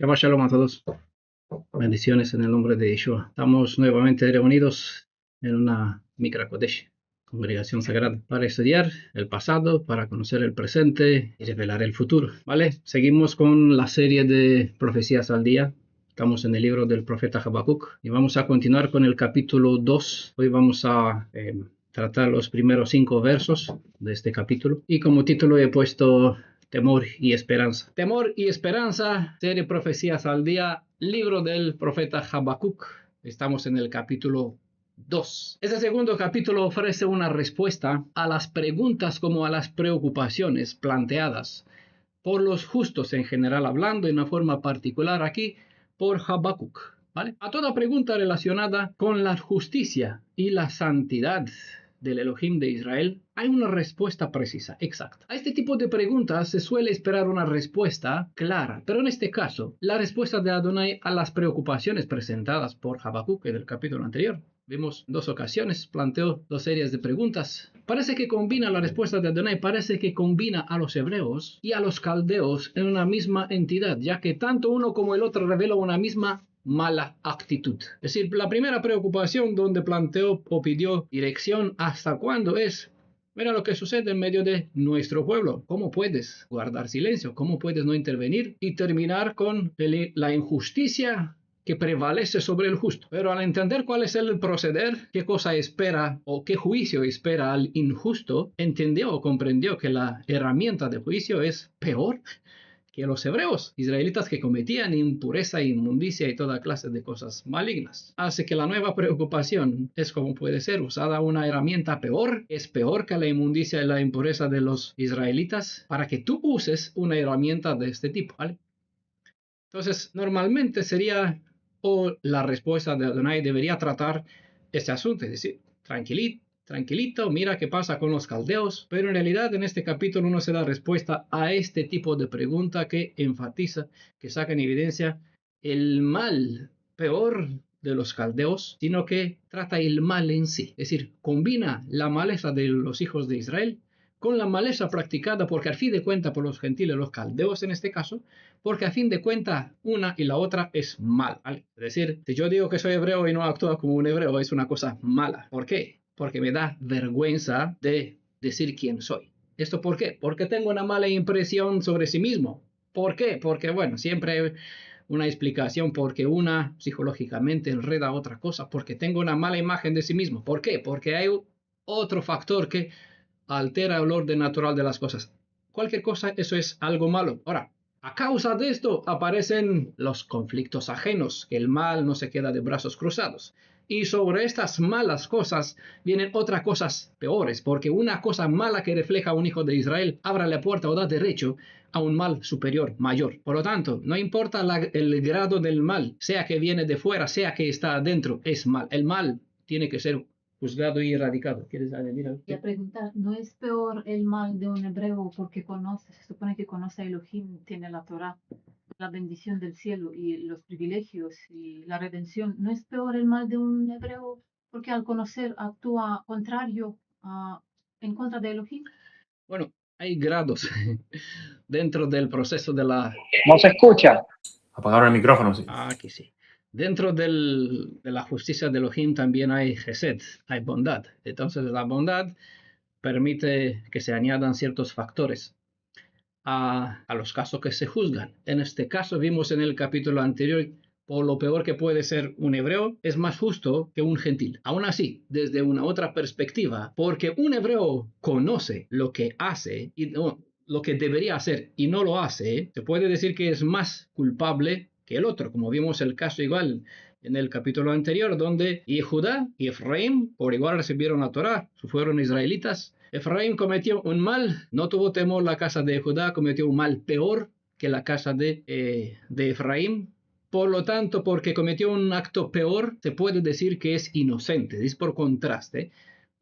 Shabbat Shalom a todos. Bendiciones en el nombre de Yeshua. Estamos nuevamente reunidos en una Mikra Kodesh, congregación sagrada, para estudiar el pasado, para conocer el presente y revelar el futuro. ¿Vale? Seguimos con la serie de profecías al día. Estamos en el libro del profeta Habacuc y vamos a continuar con el capítulo 2. Hoy vamos a tratar los primeros 5 versos de este capítulo. Y como título he puesto Temor y esperanza. Temor y esperanza, serie Profecías al Día, libro del profeta Habacuc. Estamos en el capítulo 2. Este segundo capítulo ofrece una respuesta a las preguntas como a las preocupaciones planteadas por los justos en general, hablando en una forma particular aquí por Habacuc. ¿Vale? A toda pregunta relacionada con la justicia y la santidad del Elohim de Israel, hay una respuesta precisa, exacta. A este tipo de preguntas se suele esperar una respuesta clara, pero en este caso, la respuesta de Adonai a las preocupaciones presentadas por Habacuc en el capítulo anterior. Vimos 2 ocasiones, planteó 2 series de preguntas. Parece que combina la respuesta de Adonai, parece que combina a los hebreos y a los caldeos en una misma entidad, ya que tanto uno como el otro revelan una misma mala actitud. Es decir, la primera preocupación donde planteó o pidió dirección hasta cuándo es: mira lo que sucede en medio de nuestro pueblo. ¿Cómo puedes guardar silencio? ¿Cómo puedes no intervenir? Y terminar con la injusticia que prevalece sobre el justo. Pero al entender cuál es el proceder, qué cosa espera o qué juicio espera al injusto, entendió o comprendió que la herramienta de juicio es peor que los hebreos, israelitas que cometían impureza, inmundicia y toda clase de cosas malignas. Así que la nueva preocupación es cómo puede ser usada una herramienta peor, es peor que la inmundicia y la impureza de los israelitas, para que tú uses una herramienta de este tipo, ¿vale? Entonces, normalmente sería, o la respuesta de Adonai debería tratar este asunto, es decir, tranquilito, mira qué pasa con los caldeos, pero en realidad en este capítulo no se da respuesta a este tipo de pregunta que enfatiza, que saca en evidencia el mal peor de los caldeos, sino que trata el mal en sí, es decir, combina la maleza de los hijos de Israel con la maleza practicada, porque al fin de cuentas por los gentiles, los caldeos en este caso, porque a fin de cuentas una y la otra es mal, ¿vale? Es decir, si yo digo que soy hebreo y no actúo como un hebreo, es una cosa mala. ¿Por qué? Porque me da vergüenza de decir quién soy. ¿Esto por qué? Porque tengo una mala impresión sobre sí mismo. ¿Por qué? Porque, bueno, siempre hay una explicación, porque una psicológicamente enreda a otra cosa, porque tengo una mala imagen de sí mismo. ¿Por qué? Porque hay otro factor que altera el orden natural de las cosas. Cualquier cosa, eso es algo malo. Ahora, a causa de esto aparecen los conflictos ajenos, que el mal no se queda de brazos cruzados. Y sobre estas malas cosas vienen otras cosas peores, porque una cosa mala que refleja a un hijo de Israel abre la puerta o da derecho a un mal superior, mayor. Por lo tanto, no importa el grado del mal, sea que viene de fuera, sea que está adentro, es mal. El mal tiene que ser juzgado y erradicado. ¿Quieres añadir algo? Y a preguntar, ¿no es peor el mal de un hebreo porque conoce, se supone que conoce a Elohim, tiene la Torah, la bendición del cielo y los privilegios y la redención? ¿No es peor el mal de un hebreo porque al conocer actúa contrario en contra de Elohim? Bueno, hay grados dentro del proceso de la... No se escucha. Apagaron el micrófono, sí. Aquí sí. Dentro de la justicia de Elohim también hay Gesed, hay bondad. Entonces la bondad permite que se añadan ciertos factores a los casos que se juzgan. En este caso vimos en el capítulo anterior, por lo peor que puede ser un hebreo, es más justo que un gentil. Aún así, desde una otra perspectiva, porque un hebreo conoce lo que hace y no, lo que debería hacer y no lo hace, se puede decir que es más culpable que el otro, como vimos el caso igual en el capítulo anterior, donde Judá y Efraín por igual recibieron la Torá, fueron israelitas. Efraín cometió un mal, no tuvo temor la casa de Judá, cometió un mal peor que la casa de Efraín. Por lo tanto, porque cometió un acto peor, se puede decir que es inocente. Es por contraste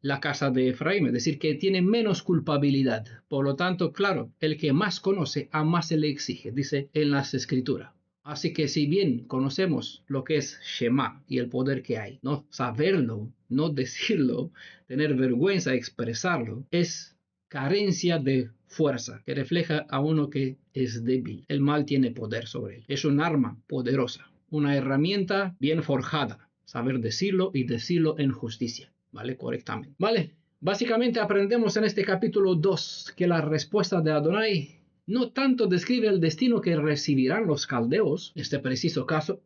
la casa de Efraín, es decir, que tiene menos culpabilidad. Por lo tanto, claro, el que más conoce, a más se le exige, dice en las escrituras. Así que si bien conocemos lo que es Shema y el poder que hay, no saberlo, no decirlo, tener vergüenza de expresarlo, es carencia de fuerza, que refleja a uno que es débil. El mal tiene poder sobre él. Es un arma poderosa, una herramienta bien forjada, saber decirlo y decirlo en justicia, ¿vale? Correctamente. ¿Vale? Básicamente aprendemos en este capítulo 2 que la respuesta de Adonai no tanto describe el destino que recibirán los caldeos, en este preciso caso,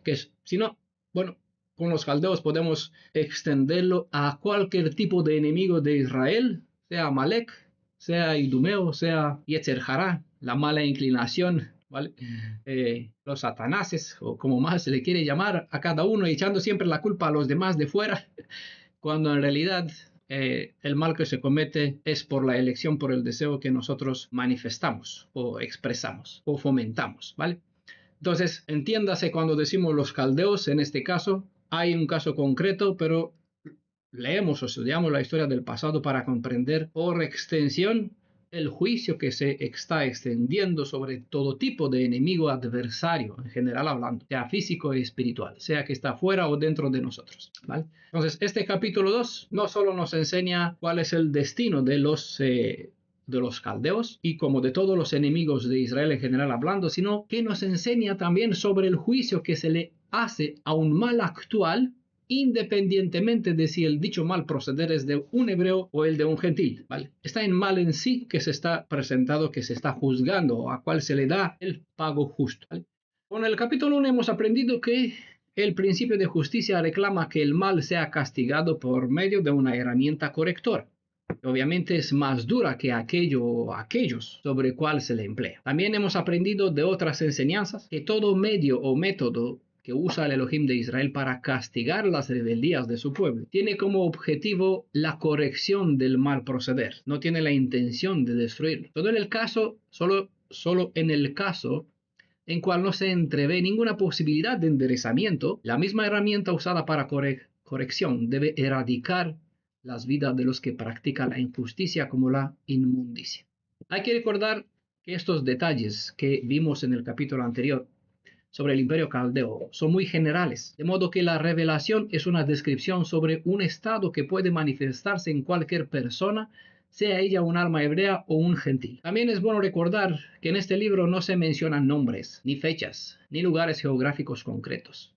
que es, sino, bueno, con los caldeos podemos extenderlo a cualquier tipo de enemigo de Israel, sea Amalek, sea Idumeo, sea Yetzer Hará, la mala inclinación, ¿vale? Los satanases, o como más se le quiere llamar a cada uno, echando siempre la culpa a los demás de fuera, cuando en realidad el mal que se comete es por la elección, por el deseo que nosotros manifestamos, o expresamos, o fomentamos, ¿vale? Entonces, entiéndase cuando decimos los caldeos, en este caso, hay un caso concreto, pero leemos o estudiamos la historia del pasado para comprender por extensión el juicio que se está extendiendo sobre todo tipo de enemigo adversario, en general hablando, sea físico y espiritual, sea que está fuera o dentro de nosotros, ¿vale? Entonces, este capítulo 2 no solo nos enseña cuál es el destino de los caldeos y como de todos los enemigos de Israel en general hablando, sino que nos enseña también sobre el juicio que se le hace a un mal actual, independientemente de si el dicho mal proceder es de un hebreo o el de un gentil, ¿vale? Está en mal en sí que se está presentado, que se está juzgando, a cual se le da el pago justo, ¿vale? Con el capítulo 1 hemos aprendido que el principio de justicia reclama que el mal sea castigado por medio de una herramienta correctora. Obviamente es más dura que aquellos sobre cual se le emplea. También hemos aprendido de otras enseñanzas que todo medio o método que usa el Elohim de Israel para castigar las rebeldías de su pueblo tiene como objetivo la corrección del mal proceder, no tiene la intención de destruirlo. Solo en el caso en cual no se entrevé ninguna posibilidad de enderezamiento, la misma herramienta usada para corrección debe erradicar las vidas de los que practican la injusticia como la inmundicia. Hay que recordar que estos detalles que vimos en el capítulo anterior sobre el imperio caldeo son muy generales, de modo que la revelación es una descripción sobre un estado que puede manifestarse en cualquier persona, sea ella un alma hebrea o un gentil. También es bueno recordar que en este libro no se mencionan nombres, ni fechas, ni lugares geográficos concretos,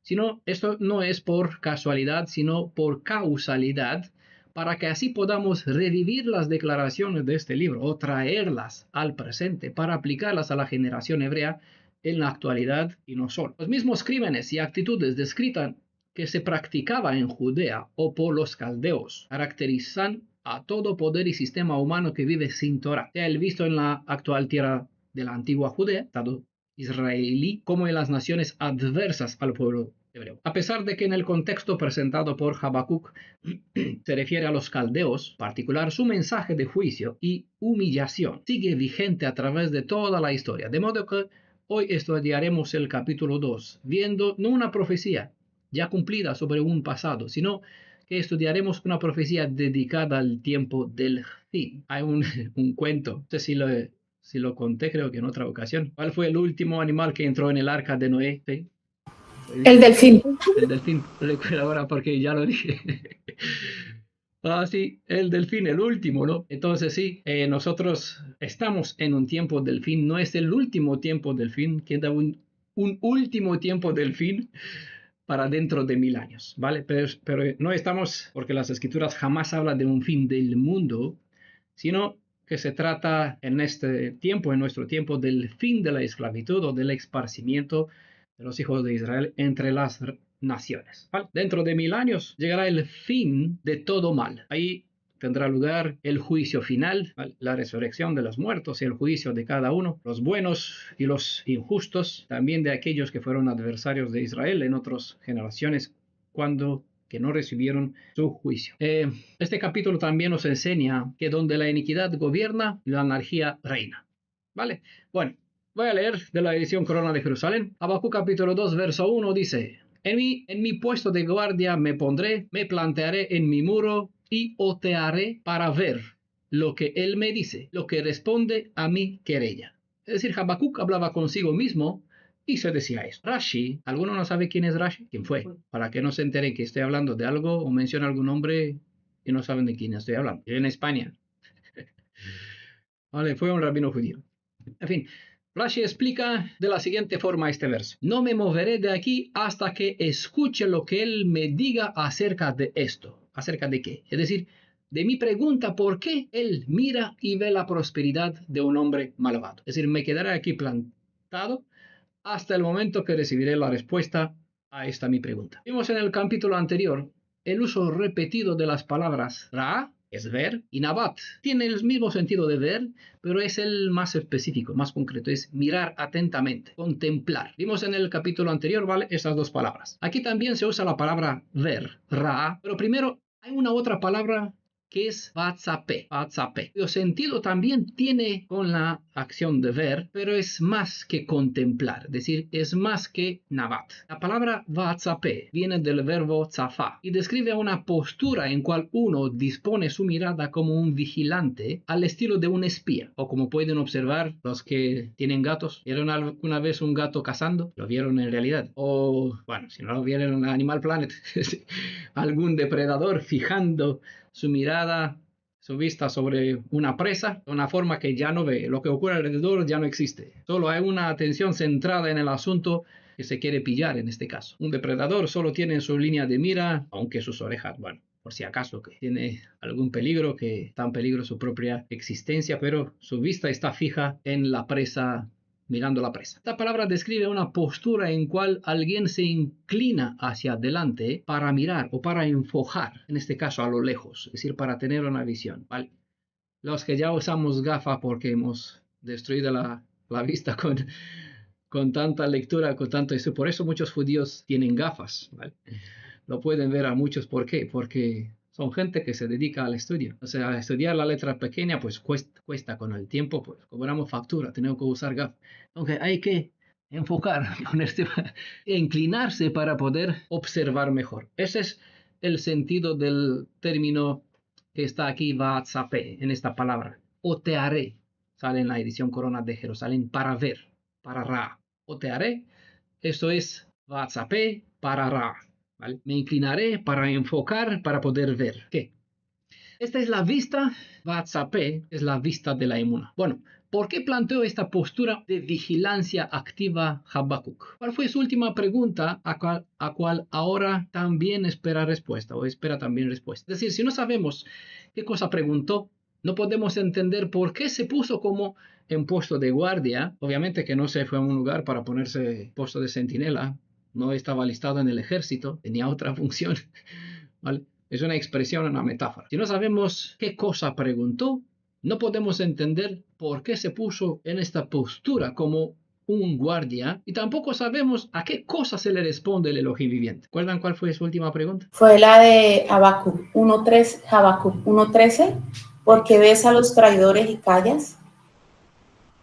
sino esto no es por casualidad, sino por causalidad, para que así podamos revivir las declaraciones de este libro o traerlas al presente para aplicarlas a la generación hebrea en la actualidad y no solo. Los mismos crímenes y actitudes descritas que se practicaba en Judea o por los caldeos caracterizan a todo poder y sistema humano que vive sin Torah, sea el visto en la actual tierra de la antigua Judea, estado israelí, como en las naciones adversas al pueblo hebreo. A pesar de que en el contexto presentado por Habacuc se refiere a los caldeos, en particular su mensaje de juicio y humillación sigue vigente a través de toda la historia, de modo que hoy estudiaremos el capítulo 2, viendo no una profecía ya cumplida sobre un pasado, sino que estudiaremos una profecía dedicada al tiempo del fin. Hay un cuento, no sé si lo conté, creo que en otra ocasión. ¿Cuál fue el último animal que entró en el arca de Noé? ¿Sí? El delfín. El delfín, recuerdo ahora porque ya lo dije. Sí, el delfín, el último, ¿no? Entonces sí, nosotros estamos en un tiempo del fin, no es el último tiempo del fin, queda un último tiempo del fin para dentro de 1000 años, ¿vale? Pero no estamos, porque las escrituras jamás hablan de un fin del mundo, sino que se trata en este tiempo, en nuestro tiempo, del fin de la esclavitud o del esparcimiento de los hijos de Israel entre las naciones, ¿vale? Dentro de 1000 años llegará el fin de todo mal. Ahí tendrá lugar el juicio final, ¿vale? La resurrección de los muertos y el juicio de cada uno, los buenos y los injustos, también de aquellos que fueron adversarios de Israel en otras generaciones cuando que no recibieron su juicio. Este capítulo también nos enseña que donde la iniquidad gobierna, la anarquía reina. ¿Vale? Bueno, voy a leer de la edición Corona de Jerusalén. Habacuc capítulo 2, verso 1 dice: en mi puesto de guardia me pondré, me plantearé en mi muro y otearé para ver lo que él me dice, lo que responde a mi querella. Es decir, Habacuc hablaba consigo mismo y se decía esto. Rashi, ¿alguno no sabe quién es Rashi? ¿Quién fue? Para que no se entere que estoy hablando de algo o menciona algún nombre y no saben de quién estoy hablando. Yo en España. Vale, fue un rabino judío. En fin, Rashi explica de la siguiente forma este verso. No me moveré de aquí hasta que escuche lo que él me diga acerca de esto. ¿Acerca de qué? Es decir, de mi pregunta por qué él mira y ve la prosperidad de un hombre malvado. Es decir, me quedaré aquí plantado hasta el momento que recibiré la respuesta a esta mi pregunta. Vimos en el capítulo anterior el uso repetido de las palabras Ra, es ver, y Nabat. Tiene el mismo sentido de ver, pero es el más específico, más concreto, es mirar atentamente, contemplar. Vimos en el capítulo anterior, ¿vale? Estas dos palabras. Aquí también se usa la palabra ver, Ra, pero primero hay una otra palabra que es Vatzape, Vatzape. El sentido también tiene con la acción de ver, pero es más que contemplar, es decir, es más que Nabat. La palabra Vatzape viene del verbo tzafá y describe una postura en cual uno dispone su mirada como un vigilante al estilo de un espía, o como pueden observar los que tienen gatos. ¿Vieron alguna vez un gato cazando? Lo vieron en realidad. O, bueno, si no lo vieron en Animal Planet, algún depredador fijando su mirada, su vista sobre una presa, de una forma que ya no ve. Lo que ocurre alrededor ya no existe. Solo hay una atención centrada en el asunto que se quiere pillar en este caso. Un depredador solo tiene su línea de mira, aunque sus orejas, bueno, por si acaso que tiene algún peligro, que está en peligro su propia existencia, pero su vista está fija en la presa, mirando la presa. Esta palabra describe una postura en cual alguien se inclina hacia adelante para mirar o para enfocar, en este caso a lo lejos, es decir, para tener una visión. ¿Vale? Los que ya usamos gafas porque hemos destruido la vista con tanta lectura, con tanto eso, por eso muchos judíos tienen gafas. ¿Vale? Lo pueden ver a muchos, ¿por qué? Porque son gente que se dedica al estudio. O sea, estudiar la letra pequeña, pues cuesta con el tiempo, pues cobramos factura, tenemos que usar gafas. Aunque hay que enfocar, ponerse, inclinarse para poder observar mejor. Ese es el sentido del término que está aquí, Vatzape, en esta palabra. O te haré, sale en la edición Corona de Jerusalén, para ver, para Ra. O te haré, esto es Vatzape para Ra. ¿Vale? Me inclinaré para enfocar, para poder ver. ¿Qué? Esta es la vista, Vatzape es la vista de la emuna. Bueno, ¿por qué planteó esta postura de vigilancia activa Habacuc? ¿Cuál fue su última pregunta a cual ahora también espera respuesta o espera también respuesta? Es decir, si no sabemos qué cosa preguntó, no podemos entender por qué se puso como en puesto de guardia. Obviamente que no se fue a un lugar para ponerse puesto de centinela. No estaba alistado en el ejército, tenía otra función, ¿vale? Es una expresión, una metáfora. Si no sabemos qué cosa preguntó, no podemos entender por qué se puso en esta postura como un guardia y tampoco sabemos a qué cosa se le responde el Elohim viviente. ¿Recuerdan cuál fue su última pregunta? Fue la de Habacuc 1.13, Habacuc 1.13, porque ves a los traidores y callas.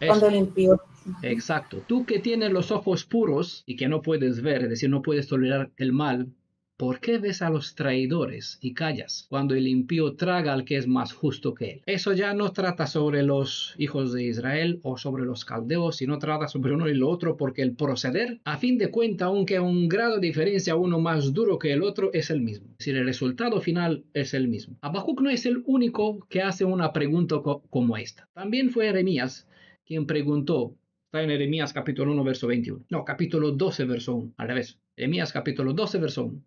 Eso. Cuando el impío. Exacto. Tú que tienes los ojos puros y que no puedes ver, es decir, no puedes tolerar el mal, ¿por qué ves a los traidores y callas cuando el impío traga al que es más justo que él? Eso ya no trata sobre los hijos de Israel o sobre los caldeos, sino trata sobre uno y lo otro, porque el proceder, a fin de cuentas, aunque a un grado de diferencia uno más duro que el otro, es el mismo. Es decir, el resultado final es el mismo. Habacuc no es el único que hace una pregunta como esta. También fue Jeremías quien preguntó. Está en Jeremías capítulo 1, verso 21. No, capítulo 12, verso 1. Al revés. Jeremías capítulo 12, verso 1.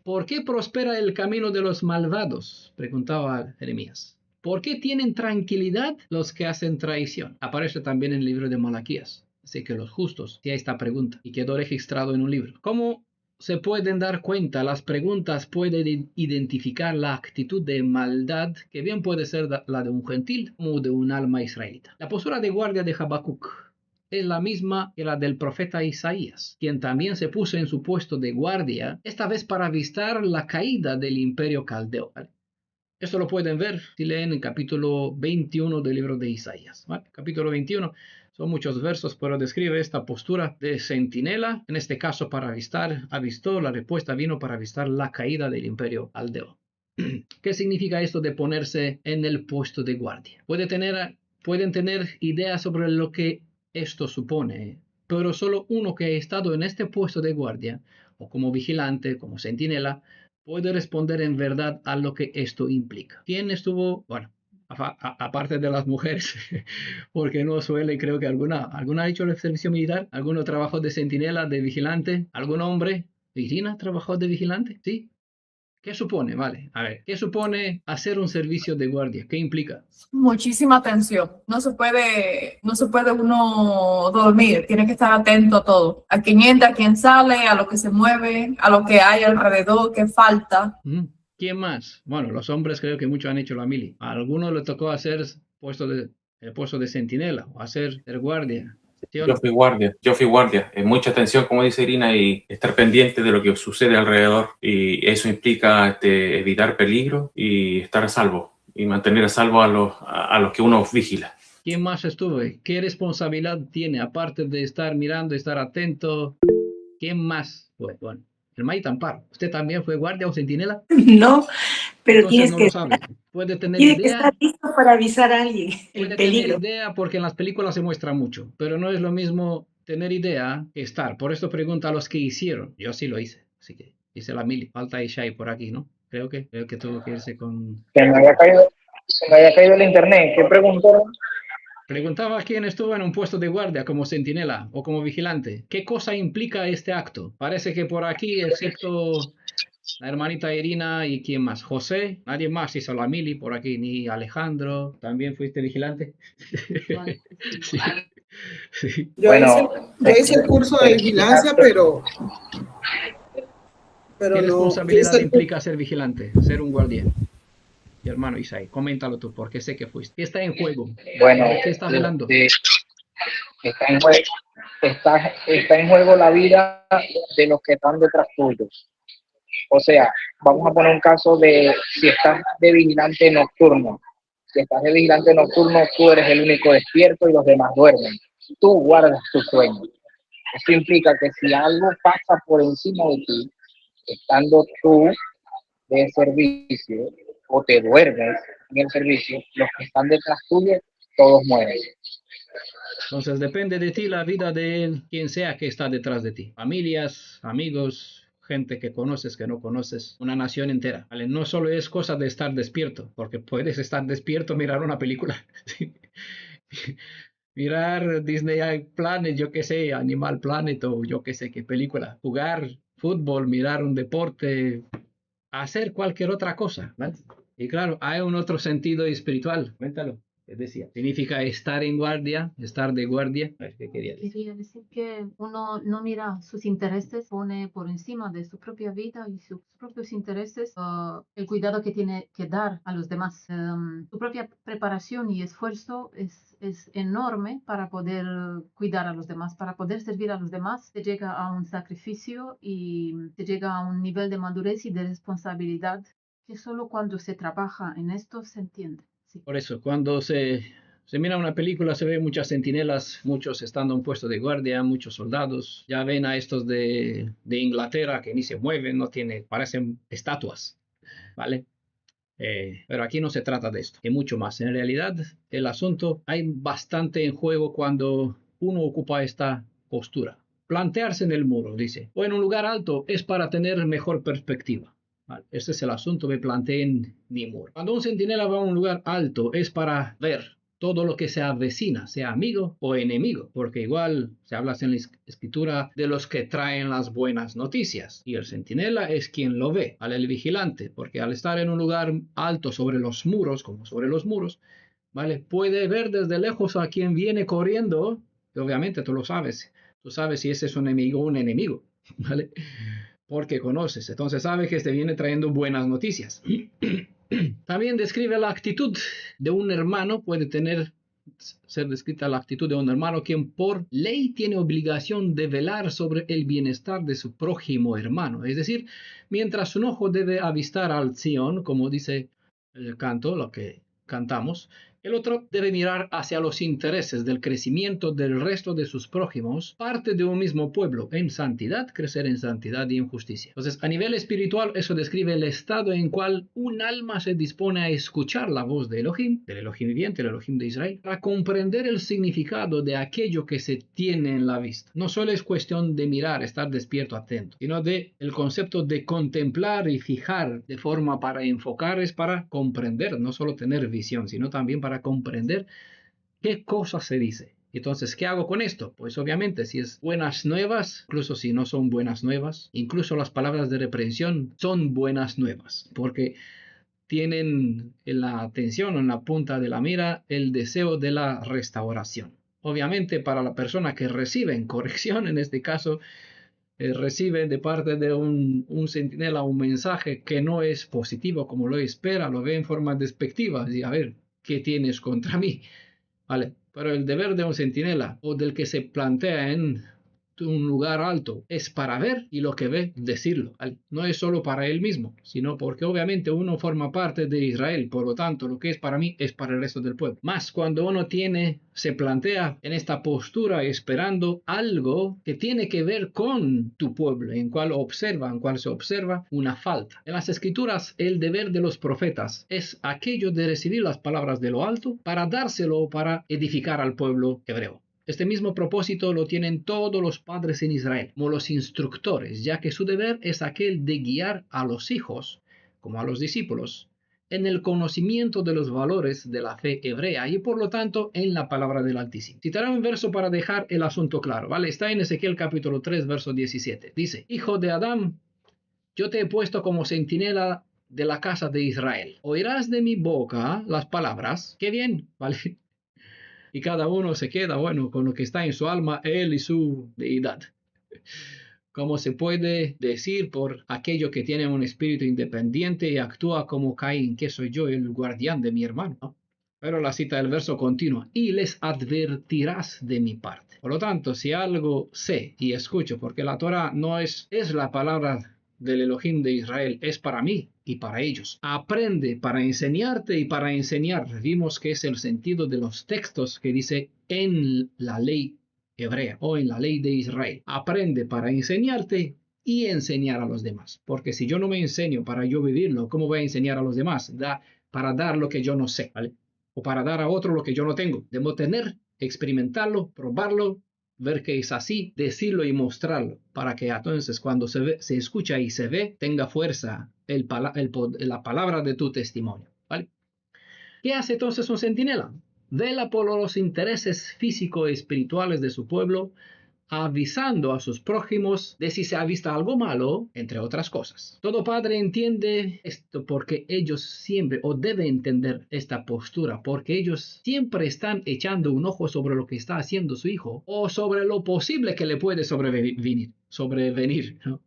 ¿Por qué prospera el camino de los malvados? Preguntaba Jeremías. ¿Por qué tienen tranquilidad los que hacen traición? Aparece también en el libro de Malaquías. Así que los justos, hacía esta pregunta y quedó registrado en un libro. ¿Cómo se pueden dar cuenta? Las preguntas pueden identificar la actitud de maldad que bien puede ser la de un gentil como de un alma israelita. La postura de guardia de Habacuc es la misma que la del profeta Isaías, quien también se puso en su puesto de guardia, esta vez para avistar la caída del imperio caldeo. ¿Vale? Esto lo pueden ver si leen el capítulo 21 del libro de Isaías. ¿Vale? Capítulo 21, son muchos versos, pero describe esta postura de centinela, en este caso para avistar, avistó, la respuesta vino para avistar la caída del imperio caldeo. ¿Qué significa esto de ponerse en el puesto de guardia? Pueden tener ideas sobre lo que esto supone, pero solo uno que ha estado en este puesto de guardia, o como vigilante, como centinela, puede responder en verdad a lo que esto implica. ¿Quién estuvo? Bueno, aparte de las mujeres, porque no suele, creo que alguna ha hecho el servicio militar, alguno trabajó de centinela, de vigilante, algún hombre. ¿Irina trabajó de vigilante? Sí. ¿Qué supone? Vale, a ver, ¿qué supone hacer un servicio de guardia? ¿Qué implica? Muchísima atención. No se puede uno dormir. Tiene que estar atento a todo. A quién entra, a quién sale, a lo que se mueve, a lo que hay alrededor, qué falta. ¿Quién más? Bueno, los hombres creo que muchos han hecho la mili. A algunos le tocó hacer el puesto de centinela o hacer el guardia. ¿Sí o no? Yo fui guardia. Mucha atención, como dice Irina, y estar pendiente de lo que sucede alrededor. Y eso implica evitar peligro y estar a salvo. Y mantener a salvo a los que uno vigila. ¿Quién más estuvo? ¿Qué responsabilidad tiene? Aparte de estar mirando, estar atento. ¿Quién más? Bueno, el Maitan Amparo. ¿Usted también fue guardia o centinela? No, pero Entonces no lo sabe. Puede tener tienes que idea. estar listo para avisar a alguien el Puede peligro. tener idea porque en las películas se muestra mucho, pero no es lo mismo tener idea que estar. Por esto pregunta a los que hicieron. Yo sí lo hice, así que hice la mili. Falta Ishai por aquí, ¿no? Creo que tuvo que irse con... Se me había caído el internet. ¿Qué preguntó? Preguntaba a quién estuvo en un puesto de guardia como centinela o como vigilante. ¿Qué cosa implica este acto? Parece que por aquí, excepto la hermanita Irina y quién más, José, nadie más hizo la mili por aquí, ni Alejandro. ¿También fuiste vigilante? Sí. Sí. Yo hice el curso de vigilancia, pero ¿Qué no. responsabilidad implica ser vigilante, ser un guardián? Mi hermano Isai, coméntalo tú, porque sé que fuiste. ¿Qué está en juego? Bueno, ¿Qué está velando? Está en juego la vida de los que están detrás tuyos. O sea, vamos a poner un caso de si estás de vigilante nocturno. Si estás de vigilante nocturno, tú eres el único despierto y los demás duermen. Tú guardas tu sueño. Eso implica que si algo pasa por encima de ti, estando tú de servicio o te duermes en el servicio, los que están detrás tuyo, todos mueren. Entonces depende de ti la vida de quien sea que está detrás de ti. Familias, amigos, gente que conoces, que no conoces, una nación entera. ¿Vale? No solo es cosa de estar despierto, porque puedes estar despierto, mirar una película. Mirar Disney Planet, yo qué sé, Animal Planet o yo qué sé qué película. Jugar fútbol, mirar un deporte, hacer cualquier otra cosa, ¿vale? Y claro, hay un otro sentido espiritual. Cuéntalo. Es decir, significa estar en guardia, estar de guardia. A ver, ¿qué quería decir? Quería decir que uno no mira sus intereses, pone por encima de su propia vida y sus propios intereses el cuidado que tiene que dar a los demás. Su propia preparación y esfuerzo es enorme para poder cuidar a los demás, para poder servir a los demás. Se llega a un sacrificio y se llega a un nivel de madurez y de responsabilidad que solo cuando se trabaja en esto se entiende. Sí. Por eso, cuando se mira una película, se ve muchas centinelas, muchos estando en un puesto de guardia, muchos soldados. Ya ven a estos de Inglaterra que ni se mueven, parecen estatuas, ¿vale? Pero aquí no se trata de esto, que mucho más. En realidad, el asunto, hay bastante en juego cuando uno ocupa esta postura. Plantearse en el muro, dice, o en un lugar alto, es para tener mejor perspectiva. Vale, este es el asunto que planteé en Nimur. Cuando un centinela va a un lugar alto es para ver todo lo que se avecina, sea amigo o enemigo, porque igual se habla en la escritura de los que traen las buenas noticias, y el centinela es quien lo ve, el vigilante, porque al estar en un lugar alto sobre los muros, como sobre los muros, ¿vale? Puede ver desde lejos a quien viene corriendo, y obviamente tú sabes si ese es un enemigo o un enemigo, ¿vale? Porque conoces, entonces sabe que te viene trayendo buenas noticias. También describe la actitud de un hermano, puede ser descrita la actitud de un hermano quien por ley tiene obligación de velar sobre el bienestar de su prójimo hermano. Es decir, mientras un ojo debe avistar al Sion, como dice el canto, lo que cantamos, El otro debe mirar hacia los intereses del crecimiento del resto de sus prójimos, parte de un mismo pueblo, en santidad, crecer en santidad y en justicia. Entonces, a nivel espiritual, eso describe el estado en cual un alma se dispone a escuchar la voz de Elohim, del Elohim viviente, del Elohim de Israel, para comprender el significado de aquello que se tiene en la vista. No solo es cuestión de mirar, estar despierto, atento, sino de el concepto de contemplar y fijar de forma para enfocar, es para comprender, no solo tener visión, sino también para comprender qué cosa se dice. Entonces, ¿qué hago con esto? Pues obviamente, si es buenas nuevas, incluso si no son buenas nuevas, incluso las palabras de reprensión son buenas nuevas, porque tienen en la atención, en la punta de la mira, el deseo de la restauración. Obviamente, para la persona que recibe en corrección, en este caso, recibe de parte de un centinela un mensaje que no es positivo como lo espera, lo ve en forma despectiva, y a ver, ¿qué tienes contra mí? ¿Vale? Pero el deber de un centinela o del que se plantea en un lugar alto es para ver y lo que ve decirlo, ¿vale? No es solo para él mismo, sino porque obviamente uno forma parte de Israel, por lo tanto lo que es para mí es para el resto del pueblo. Más cuando uno se plantea en esta postura esperando algo que tiene que ver con tu pueblo, en cual se observa una falta. En las escrituras el deber de los profetas es aquello de recibir las palabras de lo alto para dárselo para edificar al pueblo hebreo. Este mismo propósito lo tienen todos los padres en Israel, como los instructores, ya que su deber es aquel de guiar a los hijos, como a los discípulos, en el conocimiento de los valores de la fe hebrea y por lo tanto en la palabra del Altísimo. Citaré un verso para dejar el asunto claro, ¿vale? Está en Ezequiel capítulo 3, verso 17. Dice, Hijo de Adán, yo te he puesto como centinela de la casa de Israel. Oirás de mi boca las palabras. ¡Qué bien! ¿Vale? Y cada uno se queda, bueno, con lo que está en su alma, él y su deidad. Como se puede decir por aquello que tiene un espíritu independiente y actúa como Caín, que soy yo el guardián de mi hermano, ¿no? Pero la cita del verso continúa, y les advertirás de mi parte. Por lo tanto, si algo sé y escucho, porque la Torah no es la palabra del Elohim de Israel, es para mí y para ellos. Aprende para enseñarte y para enseñar. Vimos que es el sentido de los textos que dice en la ley hebrea o en la ley de Israel. Aprende para enseñarte y enseñar a los demás. Porque si yo no me enseño para yo vivirlo, ¿cómo voy a enseñar a los demás? Para dar lo que yo no sé, ¿vale? O para dar a otro lo que yo no tengo. Debo tener, experimentarlo, probarlo, ver que es así, decirlo y mostrarlo, para que entonces cuando se escucha y se ve, tenga fuerza la palabra de tu testimonio, ¿vale? ¿Qué hace entonces un centinela? Vela por los intereses físico-espirituales de su pueblo, avisando a sus prójimos de si se ha visto algo malo, entre otras cosas. Todo padre entiende esto porque ellos siempre, o debe entender esta postura, porque ellos siempre están echando un ojo sobre lo que está haciendo su hijo, o sobre lo posible que le puede sobrevenir, ¿no?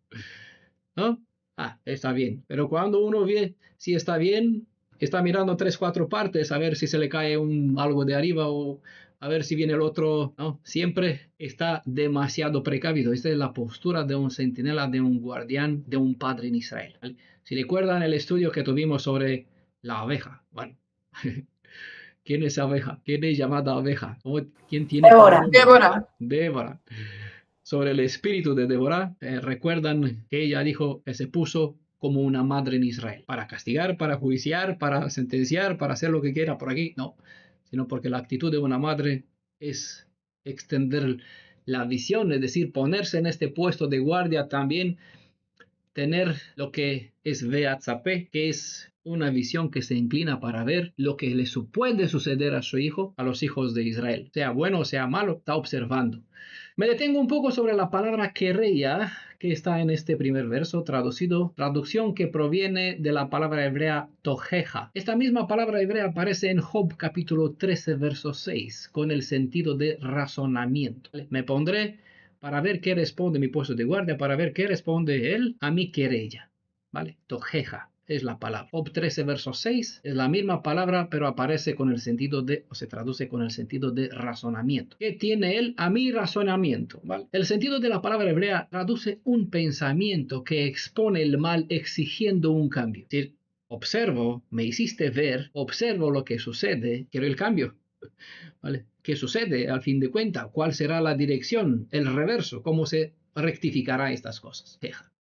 ¿No? Está bien. Pero cuando uno ve si está bien, está mirando 3-4 partes a ver si se le cae algo de arriba o a ver si viene el otro, ¿no? Siempre está demasiado precavido. Esta es la postura de un centinela, de un guardián, de un padre en Israel, ¿vale? Si recuerdan el estudio que tuvimos sobre la abeja, bueno, ¿quién es abeja? ¿Quién es llamada abeja? ¿Quién tiene? Débora. Sobre el espíritu de Débora, recuerdan que ella dijo que se puso como una madre en Israel, para castigar, para juiciar, para sentenciar, para hacer lo que quiera por aquí, no, sino porque la actitud de una madre es extender la visión, es decir, ponerse en este puesto de guardia, también tener lo que es Beatzapé, que es una visión que se inclina para ver lo que le puede suceder a su hijo, a los hijos de Israel, sea bueno o sea malo, está observando. Me detengo un poco sobre la palabra quereya, que está en este primer verso, traducción que proviene de la palabra hebrea tojeja. Esta misma palabra hebrea aparece en Job capítulo 13, verso 6, con el sentido de razonamiento. Me pondré para ver qué responde mi puesto de guardia, para ver qué responde él a mi querella, ¿vale? Tojeja es la palabra. Job 13, verso 6 es la misma palabra, pero aparece con el sentido de, o se traduce con el sentido de razonamiento. ¿Qué tiene él a mi razonamiento? ¿Vale? El sentido de la palabra hebrea traduce un pensamiento que expone el mal exigiendo un cambio. Es decir, observo, me hiciste ver, observo lo que sucede, quiero el cambio. ¿Vale? ¿Qué sucede al fin de cuentas? ¿Cuál será la dirección, el reverso? ¿Cómo se rectificará estas cosas?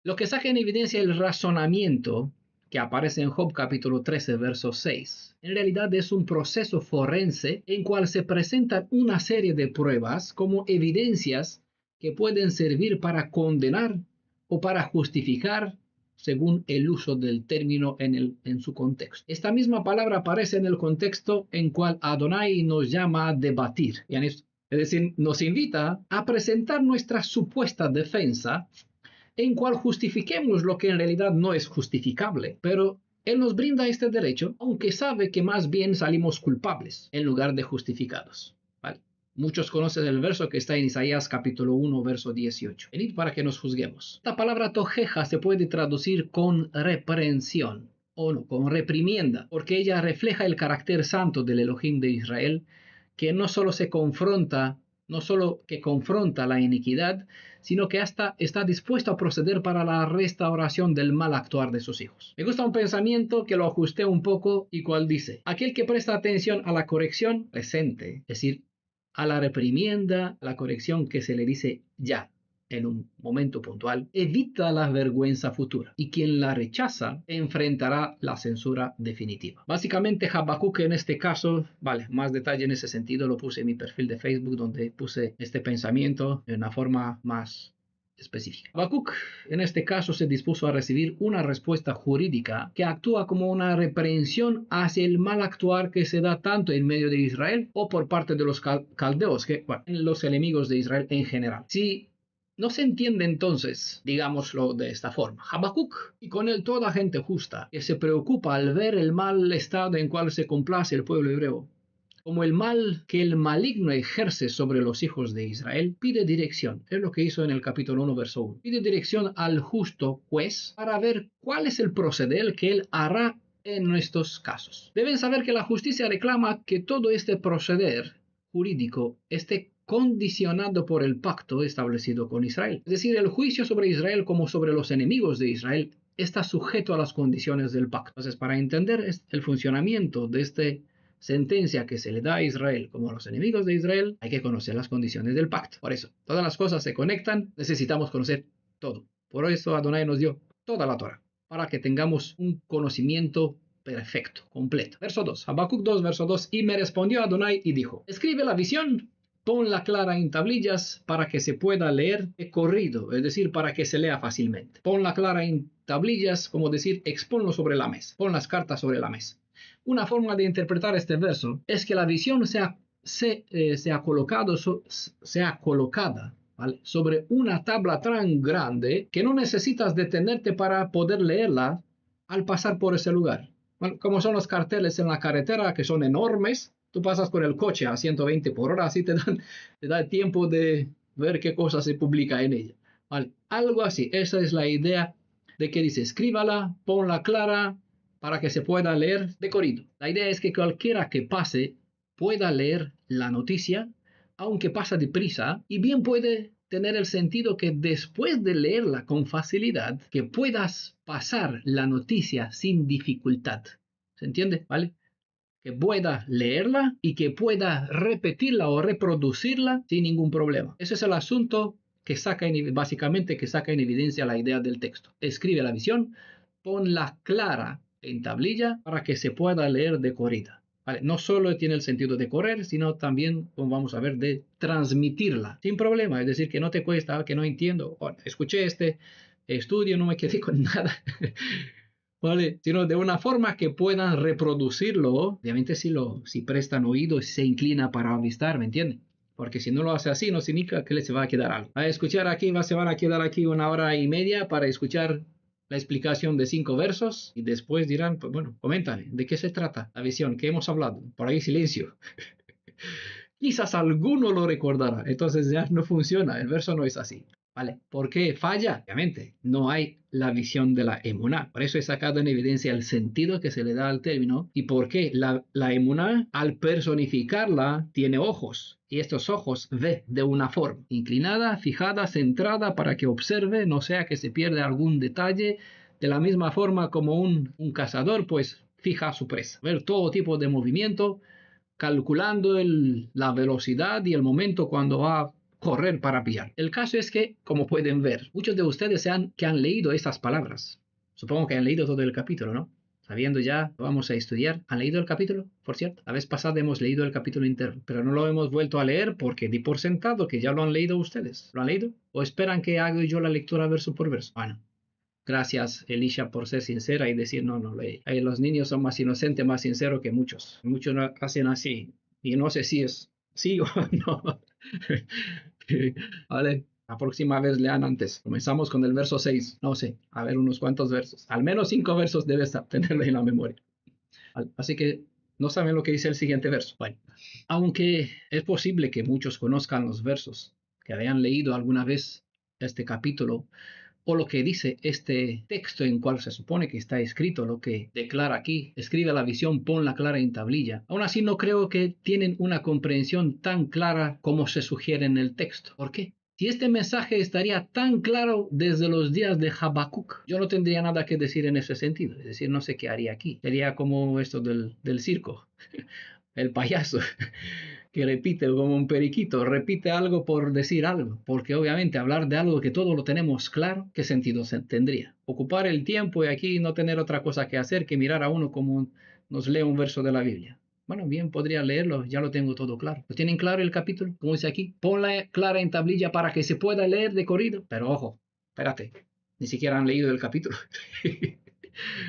Lo que saca en evidencia el razonamiento que aparece en Job capítulo 13, verso 6, en realidad es un proceso forense en cual se presentan una serie de pruebas como evidencias que pueden servir para condenar o para justificar según el uso del término en su contexto. Esta misma palabra aparece en el contexto en cual Adonai nos llama a debatir. Es decir, nos invita a presentar nuestra supuesta defensa en cual justifiquemos lo que en realidad no es justificable, pero Él nos brinda este derecho, aunque sabe que más bien salimos culpables en lugar de justificados. ¿Vale? Muchos conocen el verso que está en Isaías capítulo 1, verso 18. Venid para que nos juzguemos. Esta palabra tojeja se puede traducir con reprensión, o no, con reprimienda, porque ella refleja el carácter santo del Elohim de Israel, que no solo que confronta la iniquidad, sino que hasta está dispuesto a proceder para la restauración del mal actuar de sus hijos. Me gusta un pensamiento que lo ajusté un poco y cual dice: aquel que presta atención a la corrección presente, es decir, a la reprimienda, a la corrección que se le dice ya, en un momento puntual, evita la vergüenza futura, y quien la rechaza enfrentará la censura definitiva. Básicamente Habacuc en este caso, vale, más detalle en ese sentido lo puse en mi perfil de Facebook, donde puse este pensamiento de una forma más específica. Habacuc en este caso se dispuso a recibir una respuesta jurídica que actúa como una reprensión hacia el mal actuar que se da tanto en medio de Israel o por parte de los caldeos, los enemigos de Israel en general. Si no se entiende entonces, digámoslo de esta forma, Habacuc y con él toda gente justa que se preocupa al ver el mal estado en cual se complace el pueblo hebreo, como el mal que el maligno ejerce sobre los hijos de Israel, pide dirección. Es lo que hizo en el capítulo 1, verso 1. Pide dirección al justo juez para ver cuál es el proceder que él hará en estos casos. Deben saber que la justicia reclama que todo este proceder jurídico esté condicionado por el pacto establecido con Israel. Es decir, el juicio sobre Israel como sobre los enemigos de Israel está sujeto a las condiciones del pacto. Entonces, para entender el funcionamiento de esta sentencia que se le da a Israel como a los enemigos de Israel, hay que conocer las condiciones del pacto. Por eso, todas las cosas se conectan, necesitamos conocer todo. Por eso Adonai nos dio toda la Torah, para que tengamos un conocimiento perfecto, completo. Verso 2, Habacuc 2, verso 2, y me respondió Adonai y dijo: escribe la visión, ponla clara en tablillas para que se pueda leer de corrido, es decir, para que se lea fácilmente. Ponla clara en tablillas, como decir, exponlo sobre la mesa, pon las cartas sobre la mesa. Una forma de interpretar este verso es que la visión sea colocada, ¿vale?, sobre una tabla tan grande que no necesitas detenerte para poder leerla al pasar por ese lugar. Bueno, como son los carteles en la carretera, que son enormes, tú pasas con el coche a 120 por hora, así te da tiempo de ver qué cosa se publica en ella. ¿Vale? Algo así, esa es la idea de que dice: escríbala, ponla clara para que se pueda leer de corrido. La idea es que cualquiera que pase pueda leer la noticia, aunque pasa deprisa, y bien puede tener el sentido que después de leerla con facilidad, que puedas pasar la noticia sin dificultad. ¿Se entiende? ¿Vale? Que pueda leerla y que pueda repetirla o reproducirla sin ningún problema. Ese es el asunto que saca en evidencia la idea del texto. Escribe la visión, ponla clara en tablilla para que se pueda leer de corrida. ¿Vale? No solo tiene el sentido de correr, sino también, como vamos a ver, de transmitirla sin problema. Es decir, que no te cuesta, que no entiendo. Bueno, escuché este estudio, no me quedé con nada. ¿Vale? Sino de una forma que puedan reproducirlo, obviamente si prestan oído y se inclina para avistar, ¿me entienden? Porque si no lo hace así, no significa que les va a quedar algo. A escuchar aquí, se van a quedar aquí 1 hora y media para escuchar la explicación de 5 versos y después dirán, pues bueno, coméntame, ¿de qué se trata la visión? ¿Qué hemos hablado? Por ahí silencio. Quizás alguno lo recordará, entonces ya no funciona, el verso no es así. ¿Vale? ¿Por qué falla? Obviamente, no hay la visión de la emuná. Por eso he sacado en evidencia el sentido que se le da al término y por qué la emuná, al personificarla, tiene ojos. Y estos ojos ve de una forma inclinada, fijada, centrada para que observe, no sea que se pierda algún detalle de la misma forma como un cazador pues fija su presa. Ver todo tipo de movimiento, calculando la velocidad y el momento cuando va a correr para pillar. El caso es que, como pueden ver, muchos de ustedes que han leído estas palabras, supongo que han leído todo el capítulo, ¿no? Sabiendo ya, lo vamos a estudiar. ¿Han leído el capítulo? Por cierto, la vez pasada hemos leído el capítulo entero, pero no lo hemos vuelto a leer porque di por sentado que ya lo han leído ustedes. ¿Lo han leído? ¿O esperan que haga yo la lectura verso por verso? Bueno, gracias Elisha por ser sincera y decir no leí. Los niños son más inocentes, más sinceros que muchos. Muchos hacen así y no sé si es sí o no. Vale. La próxima vez lean antes. Comenzamos con el verso 6. No sé, a ver unos cuantos versos. Al menos 5 versos debes tenerlo en la memoria. Así que no saben lo que dice el siguiente verso. Bueno, aunque es posible que muchos conozcan los versos, que hayan leído alguna vez este capítulo, o lo que dice este texto en cual se supone que está escrito, lo que declara aquí, escribe la visión, ponla clara en tablilla. Aún así no creo que tienen una comprensión tan clara como se sugiere en el texto. ¿Por qué? Si este mensaje estaría tan claro desde los días de Habacuc, yo no tendría nada que decir en ese sentido. Es decir, no sé qué haría aquí. Sería como esto del circo. El payaso que repite como un periquito, repite algo por decir algo, porque obviamente hablar de algo que todo lo tenemos claro, ¿qué sentido tendría? Ocupar el tiempo y aquí no tener otra cosa que hacer que mirar a uno como nos lee un verso de la Biblia. Bueno, bien, podría leerlo, ya lo tengo todo claro. ¿Lo tienen claro el capítulo? Como dice aquí, ponla clara en tablilla para que se pueda leer de corrido. Pero ojo, espérate, ni siquiera han leído el capítulo.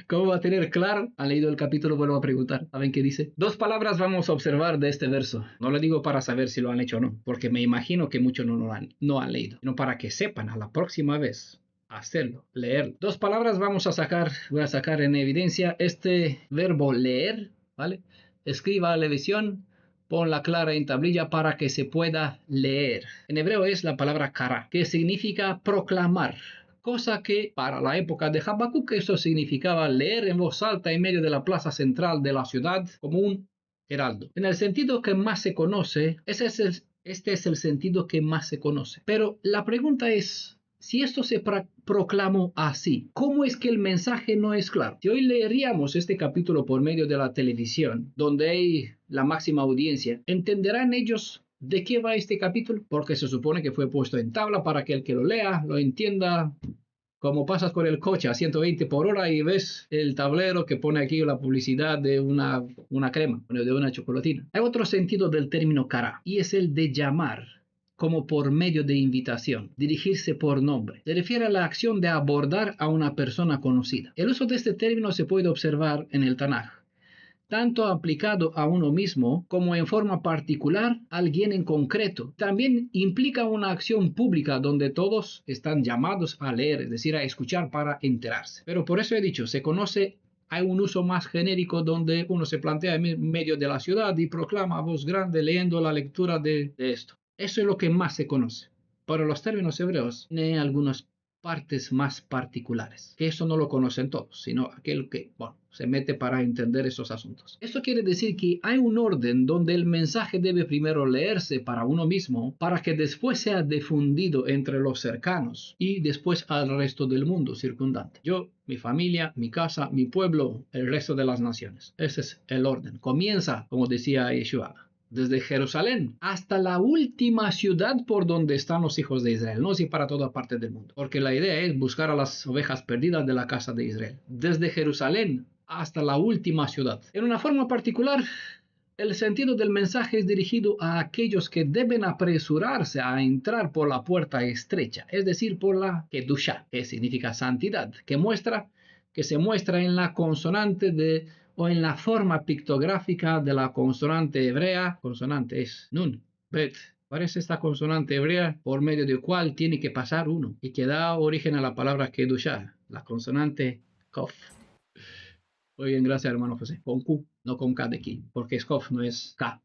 ¿Cómo va a tener claro? ¿Han leído el capítulo? Vuelvo a preguntar. ¿Saben qué dice? 2 palabras vamos a observar de este verso. No lo digo para saber si lo han hecho o no, porque me imagino que muchos no han leído, sino para que sepan a la próxima vez hacerlo, leer. 2 palabras voy a sacar en evidencia este verbo leer, ¿vale? Escriba la visión, ponla clara en tablilla para que se pueda leer. En hebreo es la palabra kara, que significa proclamar. Cosa que para la época de Habacuc eso significaba leer en voz alta en medio de la plaza central de la ciudad como un heraldo. En el sentido que más se conoce, este es el sentido que más se conoce. Pero la pregunta es, si esto se proclamó así, ¿cómo es que el mensaje no es claro? Si hoy leeríamos este capítulo por medio de la televisión, donde hay la máxima audiencia, ¿entenderán ellos de qué va este capítulo? Porque se supone que fue puesto en tabla para que el que lo lea lo entienda, como pasas con el coche a 120 por hora y ves el tablero que pone aquí la publicidad de una crema, de una chocolatina. Hay otro sentido del término kara y es el de llamar, como por medio de invitación, dirigirse por nombre. Se refiere a la acción de abordar a una persona conocida. El uso de este término se puede observar en el Tanaj, tanto aplicado a uno mismo como en forma particular a alguien en concreto. También implica una acción pública donde todos están llamados a leer, es decir, a escuchar para enterarse. Pero por eso he dicho, hay un uso más genérico donde uno se plantea en medio de la ciudad y proclama a voz grande leyendo la lectura de esto. Eso es lo que más se conoce. Pero los términos hebreos tienen algunas partes más particulares, que eso no lo conocen todos, sino aquel que, se mete para entender esos asuntos. Esto quiere decir que hay un orden donde el mensaje debe primero leerse para uno mismo, para que después sea difundido entre los cercanos y después al resto del mundo circundante. Yo, mi familia, mi casa, mi pueblo, el resto de las naciones. Ese es el orden. Comienza, como decía Yeshua, desde Jerusalén hasta la última ciudad por donde están los hijos de Israel, no si para toda parte del mundo, porque la idea es buscar a las ovejas perdidas de la casa de Israel, desde Jerusalén hasta la última ciudad. En una forma particular, el sentido del mensaje es dirigido a aquellos que deben apresurarse a entrar por la puerta estrecha, es decir, por la Kedusha, que significa santidad, que se muestra en la consonante o en la forma pictográfica de la consonante hebrea. Consonante es Nun, Bet. ¿Cuál es esta consonante hebrea por medio de cual tiene que pasar uno y que da origen a la palabra Kedusha? La consonante Kof. Muy bien, gracias hermano José. Con Q, no con K de Ki, porque es Kof, no es K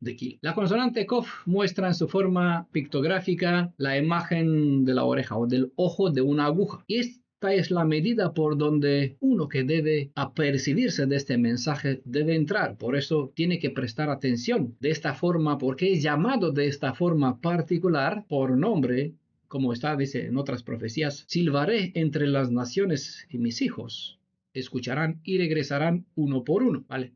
de Ki. La consonante Kof muestra en su forma pictográfica la imagen de la oreja o del ojo de una aguja. Y esta es la medida por donde uno que debe apercibirse de este mensaje debe entrar. Por eso tiene que prestar atención de esta forma, porque es llamado de esta forma particular por nombre como está, dice en otras profecías, silbaré entre las naciones y mis hijos escucharán y regresarán uno por uno, ¿vale?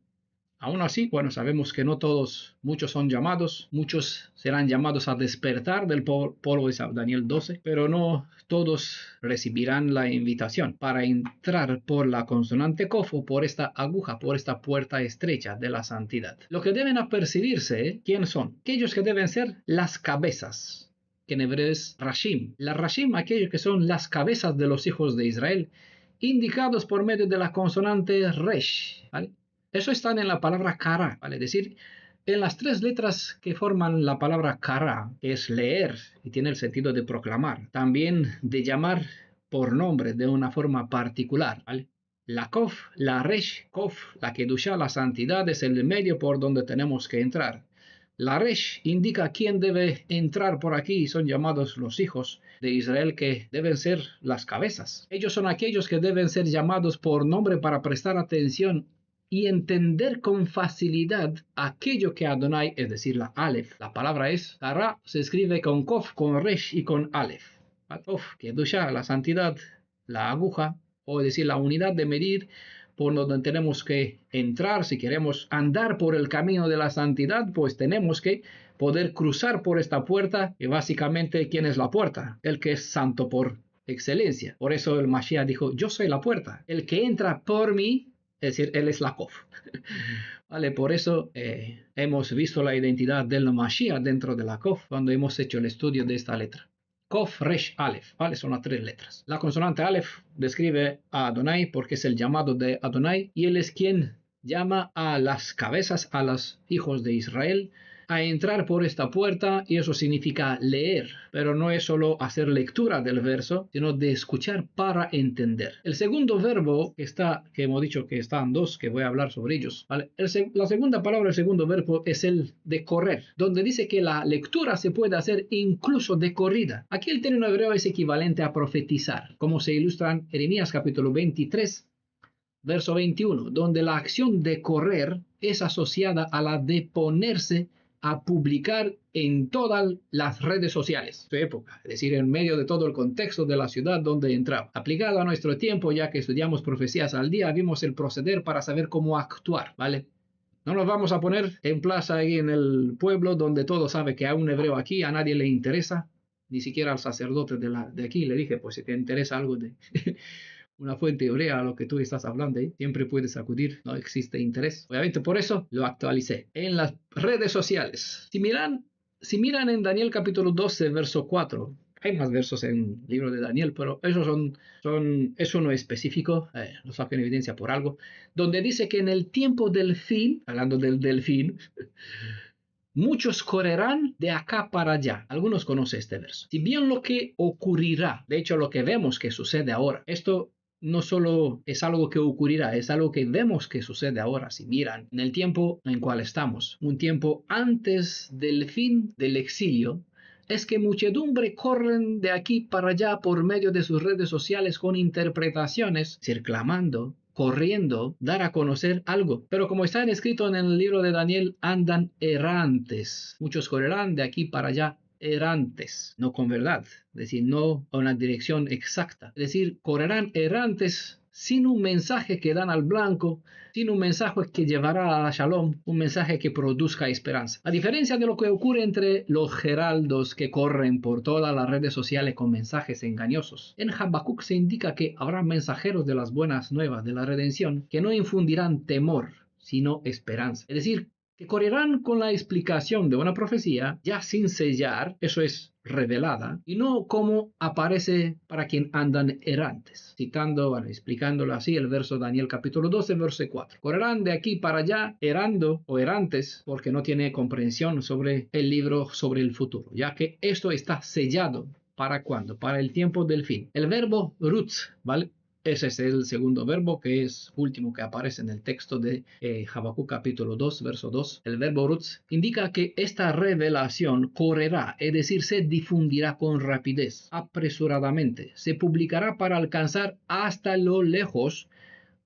Aún así, bueno, sabemos que no todos, muchos son llamados, muchos serán llamados a despertar del polvo de Daniel 12, pero no todos recibirán la invitación para entrar por la consonante Kof o por esta aguja, por esta puerta estrecha de la santidad. Lo que deben apercibirse, ¿quiénes son? Aquellos que deben ser las cabezas, que en hebreo es Rashim. La Rashim, aquellos que son las cabezas de los hijos de Israel, indicados por medio de la consonante Resh, ¿vale? Eso está en la palabra kara, ¿vale? Es decir, en las tres letras que forman la palabra kara, que es leer y tiene el sentido de proclamar, también de llamar por nombre de una forma particular, ¿vale? La Kof, la Resh, Kof, la Kedushá, la santidad es el medio por donde tenemos que entrar. La Resh indica quién debe entrar por aquí y son llamados los hijos de Israel que deben ser las cabezas. Ellos son aquellos que deben ser llamados por nombre para prestar atención y entender con facilidad aquello que Adonai, es decir, la Aleph. La palabra es, Kara se escribe con Kof, con Resh y con Aleph. Kof, Kedusha, la santidad, la aguja, o es decir, la unidad de medir por donde tenemos que entrar. Si queremos andar por el camino de la santidad, pues tenemos que poder cruzar por esta puerta, y básicamente, ¿quién es la puerta? El que es santo por excelencia. Por eso el Mashiach dijo, yo soy la puerta. El que entra por mí, es decir, él es la Kof. Vale, por eso hemos visto la identidad del Mashiach dentro de la Kof cuando hemos hecho el estudio de esta letra. Kof, Resh, Aleph, ¿vale? Son las tres letras. La consonante Aleph describe a Adonai porque es el llamado de Adonai y él es quien llama a las cabezas, a los hijos de Israel, a entrar por esta puerta, y eso significa leer, pero no es solo hacer lectura del verso, sino de escuchar para entender. El segundo verbo que hemos dicho que están dos, que voy a hablar sobre ellos, ¿vale? La segunda palabra, el segundo verbo es el de correr, donde dice que la lectura se puede hacer incluso de corrida. Aquí el término hebreo es equivalente a profetizar, como se ilustra en Jeremías capítulo 23, verso 21, donde la acción de correr es asociada a la de ponerse a publicar en todas las redes sociales de su época, es decir, en medio de todo el contexto de la ciudad donde entraba. Aplicado a nuestro tiempo, ya que estudiamos profecías al día, vimos el proceder para saber cómo actuar, ¿vale? No nos vamos a poner en plaza ahí en el pueblo donde todo sabe que hay un hebreo aquí, a nadie le interesa, ni siquiera al sacerdote de aquí. Le dije, pues si te interesa algo de una fuente hebrea a lo que tú estás hablando, siempre puedes acudir, no existe interés. Obviamente por eso lo actualicé. En las redes sociales, si miran en Daniel capítulo 12, verso 4, hay más versos en el libro de Daniel, pero esos es uno específico, lo saco en evidencia por algo, donde dice que en el tiempo del fin, hablando del delfín, muchos correrán de acá para allá. Algunos conocen este verso. Si bien lo que ocurrirá, de hecho lo que vemos que sucede ahora, esto no solo es algo que ocurrirá, es algo que vemos que sucede ahora. Si miran en el tiempo en cual estamos, un tiempo antes del fin del exilio, es que muchedumbre corren de aquí para allá por medio de sus redes sociales con interpretaciones, clamando, corriendo, dar a conocer algo. Pero como está escrito en el libro de Daniel, andan errantes. Muchos correrán de aquí para allá errantes, no con verdad, es decir, no a una dirección exacta. Es decir, correrán errantes sin un mensaje que dan al blanco, sin un mensaje que llevará a Shalom, un mensaje que produzca esperanza. A diferencia de lo que ocurre entre los heraldos que corren por todas las redes sociales con mensajes engañosos, en Habacuc se indica que habrá mensajeros de las buenas nuevas de la redención que no infundirán temor, sino esperanza. Es decir, que correrán con la explicación de una profecía ya sin sellar, eso es revelada, y no como aparece para quien andan errantes. Explicándolo así, el verso Daniel capítulo 12, verso 4. Correrán de aquí para allá, errando o errantes, porque no tiene comprensión sobre el libro, sobre el futuro, ya que esto está sellado. ¿Para cuándo? Para el tiempo del fin. El verbo rutz, ¿vale? Ese es el segundo verbo que es último que aparece en el texto de Habacuc capítulo 2, verso 2. El verbo rutz indica que esta revelación correrá, es decir, se difundirá con rapidez, apresuradamente. Se publicará para alcanzar hasta lo lejos,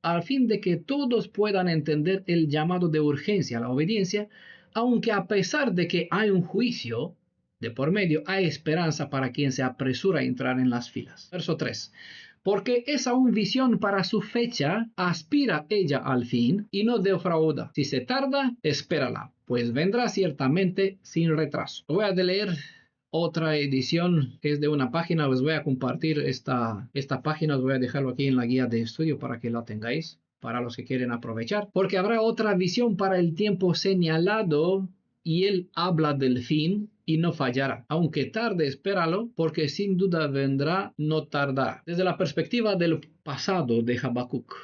al fin de que todos puedan entender el llamado de urgencia a la obediencia, aunque a pesar de que hay un juicio, de por medio, hay esperanza para quien se apresura a entrar en las filas. Verso 3. Porque es aún visión para su fecha, aspira ella al fin y no defrauda. Si se tarda, espérala, pues vendrá ciertamente sin retraso. Voy a leer otra edición que es de una página. Les voy a compartir esta página, os voy a dejarlo aquí en la guía de estudio para que la tengáis, para los que quieren aprovechar. Porque habrá otra visión para el tiempo señalado y él habla del fin y no fallará. Aunque tarde, espéralo, porque sin duda vendrá, no tardará. Desde la perspectiva del pasado de Habacuc,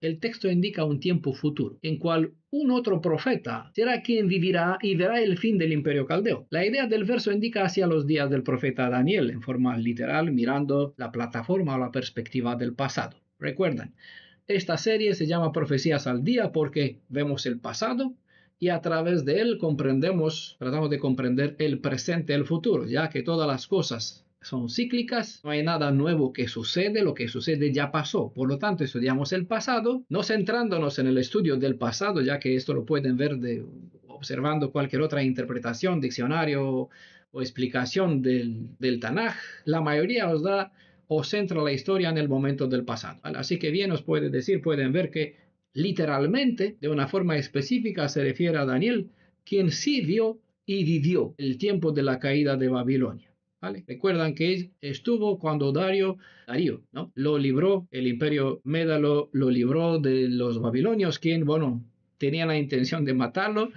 el texto indica un tiempo futuro, en cual un otro profeta será quien vivirá y verá el fin del imperio caldeo. La idea del verso indica hacia los días del profeta Daniel, en forma literal, mirando la plataforma o la perspectiva del pasado. Recuerden, esta serie se llama Profecías al Día porque vemos el pasado, y a través de él tratamos de comprender el presente y el futuro, ya que todas las cosas son cíclicas, no hay nada nuevo que sucede, lo que sucede ya pasó. Por lo tanto, estudiamos el pasado, no centrándonos en el estudio del pasado, ya que esto lo pueden ver observando cualquier otra interpretación, diccionario o explicación del Tanaj. La mayoría os centra la historia en el momento del pasado, ¿vale? Así que bien os pueden ver que literalmente, de una forma específica, se refiere a Daniel, quien sí vio y vivió el tiempo de la caída de Babilonia. ¿Vale? Recuerdan que él estuvo cuando Darío, ¿no?, lo libró, el imperio Médalo lo libró de los babilonios, quien, tenían la intención de matarlo.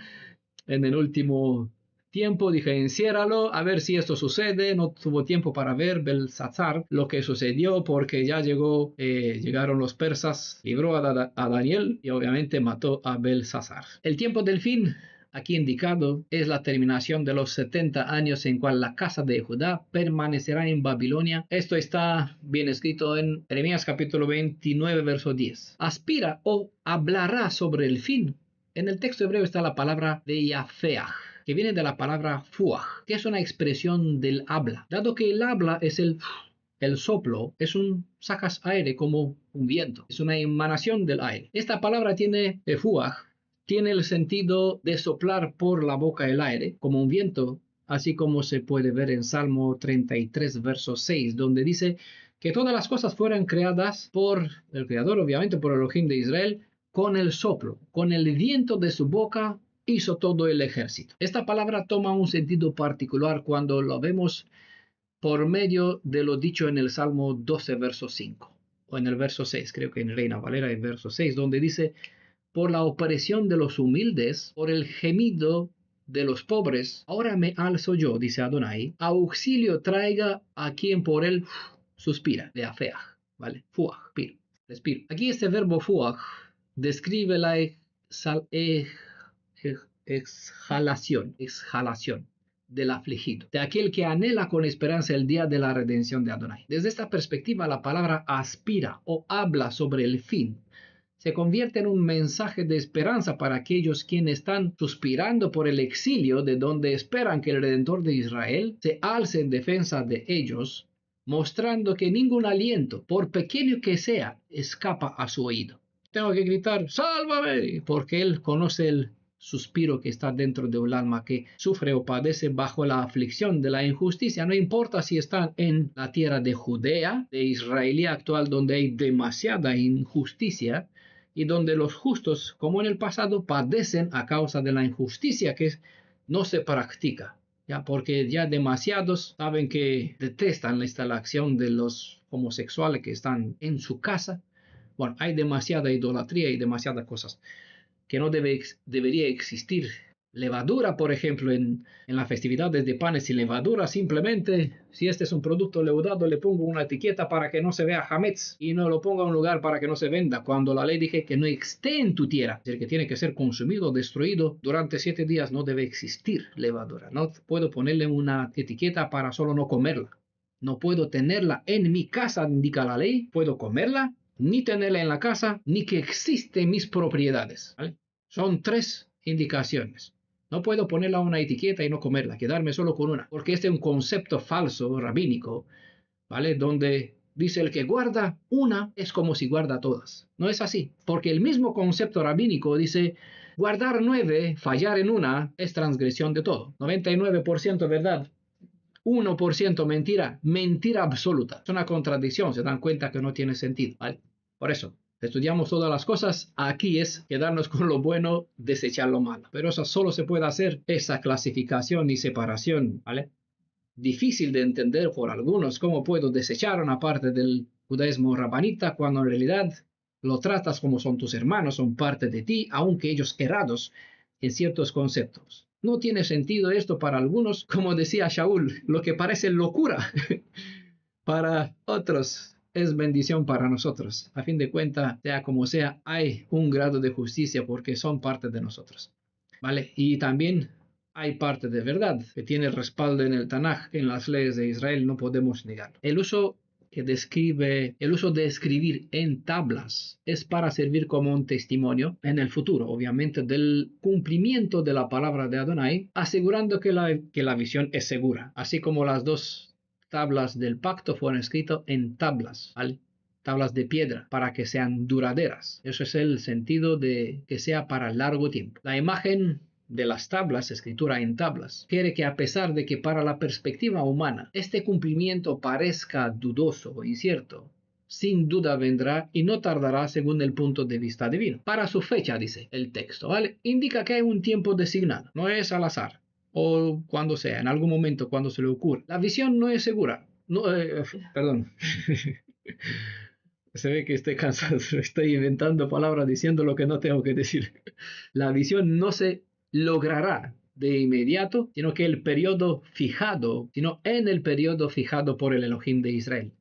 En el último tiempo dije, enciérralo, a ver si esto sucede. No tuvo tiempo para ver Belsasar lo que sucedió, porque ya llegaron los persas, libró a Daniel y obviamente mató a Belsasar. El tiempo del fin, aquí indicado, es la terminación de los 70 años en cual la casa de Judá permanecerá en Babilonia. Esto está bien escrito en Jeremías capítulo 29, verso 10. Aspira o hablará sobre el fin. En el texto hebreo está la palabra de Yafeah, que viene de la palabra fuah, que es una expresión del habla. Dado que el habla es el soplo, sacas aire como un viento, es una emanación del aire. Esta palabra fuah, tiene el sentido de soplar por la boca el aire, como un viento, así como se puede ver en Salmo 33, verso 6, donde dice que todas las cosas fueron creadas por el Creador, obviamente por Elohim de Israel, con el soplo, con el viento de su boca hizo todo el ejército. Esta palabra toma un sentido particular cuando lo vemos por medio de lo dicho en el Salmo 12, verso 5, o en el verso 6, creo que en Reina Valera, el verso 6, donde dice, por la opresión de los humildes, por el gemido de los pobres, ahora me alzo yo, dice Adonai, auxilio traiga a quien por él suspira, de afeah, ¿vale? Fuah, respiro. Aquí este verbo fuah describe la exhalación del afligido, de aquel que anhela con esperanza el día de la redención de Adonai. Desde esta perspectiva, la palabra aspira o habla sobre el fin se convierte en un mensaje de esperanza para aquellos quienes están suspirando por el exilio, de donde esperan que el Redentor de Israel se alce en defensa de ellos, mostrando que ningún aliento, por pequeño que sea, escapa a su oído. Tengo que gritar, ¡sálvame!, porque Él conoce el suspiro que está dentro de un alma que sufre o padece bajo la aflicción de la injusticia. No importa si están en la tierra de Judea, de Israel actual, donde hay demasiada injusticia y donde los justos, como en el pasado, padecen a causa de la injusticia que no se practica. Ya, porque ya demasiados saben que detestan la acción de los homosexuales que están en su casa. Bueno, hay demasiada idolatría y demasiadas cosas que no debería existir. Levadura, por ejemplo, en las festividades de panes y levadura, simplemente, si este es un producto leudado, le pongo una etiqueta para que no se vea hametz y no lo ponga en un lugar para que no se venda, cuando la ley dije que no esté en tu tierra, es decir, que tiene que ser consumido, destruido durante 7 días. No debe existir levadura. No puedo ponerle una etiqueta para solo no comerla. No puedo tenerla en mi casa, indica la ley. Puedo comerla, ni tenerla en la casa, ni que existen mis propiedades, ¿vale? Son 3 indicaciones. No puedo ponerla una etiqueta y no comerla, quedarme solo con una, porque este es un concepto falso, rabínico, ¿vale? Donde dice el que guarda una es como si guarda todas. No es así, porque el mismo concepto rabínico dice, guardar 9, fallar en una, es transgresión de todo. 99% verdad, 1% mentira, mentira absoluta. Es una contradicción, se dan cuenta que no tiene sentido, ¿vale? Por eso, estudiamos todas las cosas, aquí es quedarnos con lo bueno, desechar lo malo. Pero eso solo se puede hacer, esa clasificación y separación, ¿vale? Difícil de entender por algunos, cómo puedo desechar una parte del judaísmo rabanita cuando en realidad lo tratas como son tus hermanos, son parte de ti, aunque ellos errados en ciertos conceptos. No tiene sentido esto para algunos, como decía Shaul, lo que parece locura para otros es bendición para nosotros. A fin de cuentas, sea como sea, hay un grado de justicia porque son parte de nosotros, ¿vale? Y también hay parte de verdad que tiene respaldo en el Tanaj, en las leyes de Israel, no podemos negarlo. El uso de escribir en tablas es para servir como un testimonio en el futuro, obviamente, del cumplimiento de la palabra de Adonai, asegurando que la visión es segura, así como las dos tablas del pacto fueron escritas en tablas, ¿vale? Tablas de piedra, para que sean duraderas. Eso es el sentido de que sea para largo tiempo. La imagen de las tablas, escritura en tablas, quiere que a pesar de que para la perspectiva humana este cumplimiento parezca dudoso o incierto, sin duda vendrá y no tardará según el punto de vista divino. Para su fecha, dice el texto, ¿vale? Indica que hay un tiempo designado, no es al azar, o cuando sea, en algún momento cuando se le ocurra. La visión no es segura. No, perdón. Se ve que estoy cansado, estoy inventando palabras diciendo lo que no tengo que decir. La visión no se logrará de inmediato, sino en el periodo fijado por el Elohim de Israel.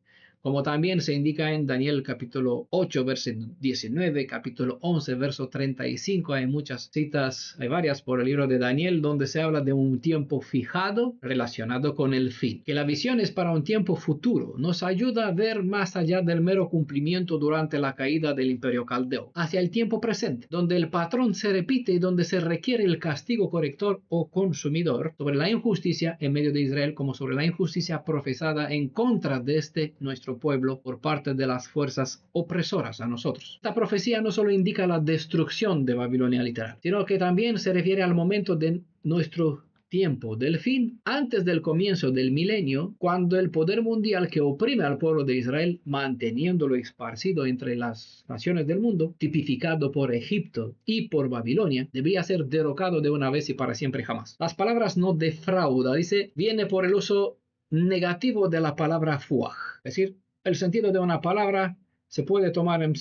Como también se indica en Daniel capítulo 8, verso 19, capítulo 11, verso 35. Hay muchas citas, hay varias por el libro de Daniel, donde se habla de un tiempo fijado relacionado con el fin. Que la visión es para un tiempo futuro, nos ayuda a ver más allá del mero cumplimiento durante la caída del imperio caldeo, hacia el tiempo presente, donde el patrón se repite y donde se requiere el castigo corrector o consumidor sobre la injusticia en medio de Israel, como sobre la injusticia profesada en contra de nuestro pueblo por parte de las fuerzas opresoras a nosotros. Esta profecía no solo indica la destrucción de Babilonia literal, sino que también se refiere al momento de nuestro tiempo del fin, antes del comienzo del milenio, cuando el poder mundial que oprime al pueblo de Israel, manteniéndolo esparcido entre las naciones del mundo, tipificado por Egipto y por Babilonia, debería ser derrocado de una vez y para siempre jamás. Las palabras no defrauda, dice, viene por el uso negativo de la palabra fuaj, es decir, el sentido de una palabra se puede tomar en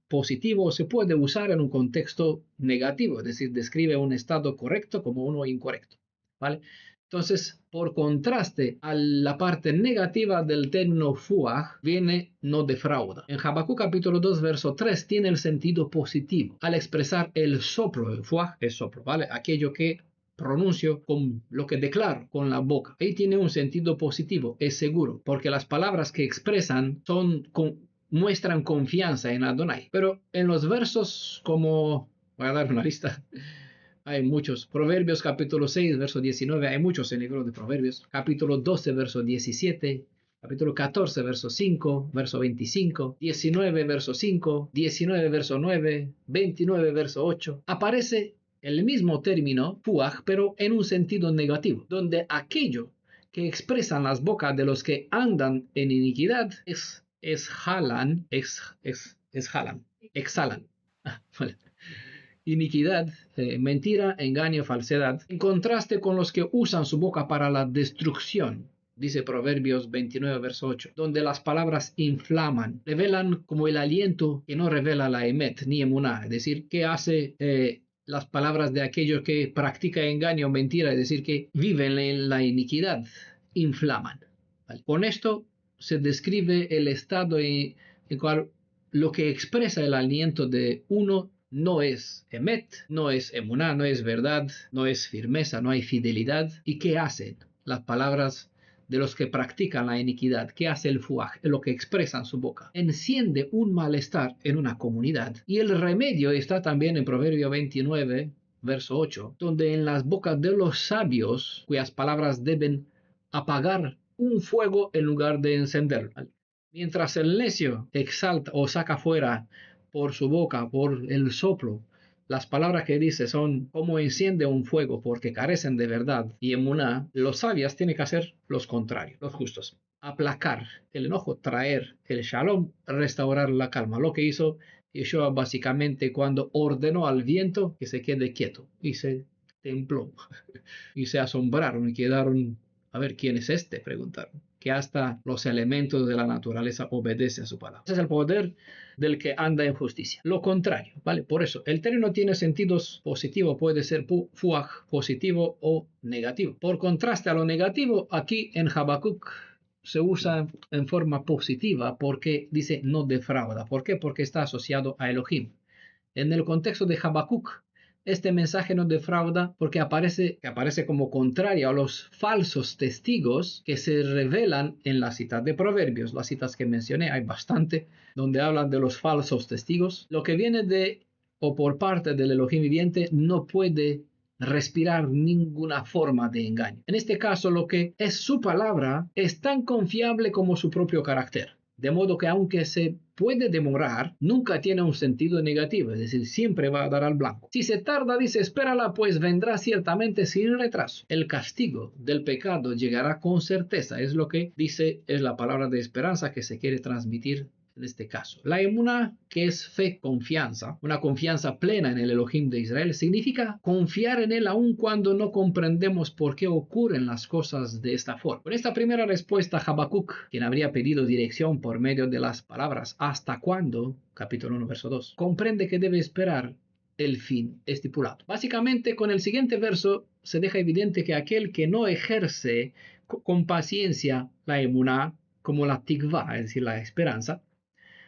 positivo o se puede usar en un contexto negativo, es decir, describe un estado correcto como uno incorrecto, ¿vale? Entonces, por contraste a la parte negativa del término fuaj, viene no defrauda. En Habacuc capítulo 2, verso 3, tiene el sentido positivo al expresar el soplo. El fuaj es soplo, ¿vale? Aquello que pronuncio con lo que declaro con la boca. Ahí tiene un sentido positivo, es seguro, porque las palabras que expresan muestran confianza en Adonai. Pero en los versos como, voy a dar una lista, hay muchos. Proverbios capítulo 6, verso 19, hay muchos en el libro de Proverbios. Capítulo 12, verso 17. Capítulo 14, verso 5, verso 25, 19, verso 5, 19, verso 9, 29, verso 8. Aparece el mismo término, fuaj, pero en un sentido negativo, donde aquello que expresan las bocas de los que andan en iniquidad exhalan. Vale. Iniquidad, mentira, engaño, falsedad, en contraste con los que usan su boca para la destrucción. Dice Proverbios 29, verso 8, donde las palabras inflaman, revelan como el aliento que no revela la emet ni emuná, es decir, que hace las palabras de aquellos que practican engaño o mentira, es decir, que viven en la iniquidad, inflaman. ¿Vale? Con esto se describe el estado en el cual lo que expresa el aliento de uno no es emet, no es emuná, no es verdad, no es firmeza, no hay fidelidad. ¿Y qué hacen las palabras de los que practican la iniquidad? ¿Qué hace el fuaj? Lo que expresa en su boca. Enciende un malestar en una comunidad. Y el remedio está también en Proverbio 29, verso 8, donde en las bocas de los sabios, cuyas palabras deben apagar un fuego en lugar de encenderlo. Mientras el necio exalta o saca fuera por su boca, por el soplo, las palabras que dice son como enciende un fuego porque carecen de verdad y emuná, los sabios tienen que hacer los contrarios, los justos. Aplacar el enojo, traer el shalom, restaurar la calma. Lo que hizo Yeshua básicamente cuando ordenó al viento que se quede quieto y se templó y se asombraron y quedaron, a ver, ¿quién es este? Preguntaron. Que hasta los elementos de la naturaleza obedecen a su palabra. Ese es el poder del que anda en justicia. Lo contrario, ¿vale? Por eso, el término tiene sentidos positivos, puede ser fuaj, positivo o negativo. Por contraste a lo negativo, aquí en Habacuc se usa en forma positiva porque dice no defrauda. ¿Por qué? Porque está asociado a Elohim. En el contexto de Habacuc, este mensaje no defrauda porque aparece como contrario a los falsos testigos que se revelan en las citas de Proverbios. Las citas que mencioné, hay bastante, donde hablan de los falsos testigos. Lo que viene de o por parte del Elohim viviente no puede respirar ninguna forma de engaño. En este caso, lo que es su palabra es tan confiable como su propio carácter. De modo que aunque se puede demorar, nunca tiene un sentido negativo, es decir, siempre va a dar al blanco. Si se tarda, dice, espérala, pues vendrá ciertamente sin retraso. El castigo del pecado llegará con certeza, es lo que dice, es la palabra de esperanza que se quiere transmitir en este caso. La emuná, que es fe, confianza, una confianza plena en el Elohim de Israel, significa confiar en él aun cuando no comprendemos por qué ocurren las cosas de esta forma. Con esta primera respuesta, Habacuc, quien habría pedido dirección por medio de las palabras ¿hasta cuándo? Capítulo 1, verso 2, comprende que debe esperar el fin estipulado. Básicamente, con el siguiente verso se deja evidente que aquel que no ejerce con paciencia la emuná, como la tikvá, es decir, la esperanza,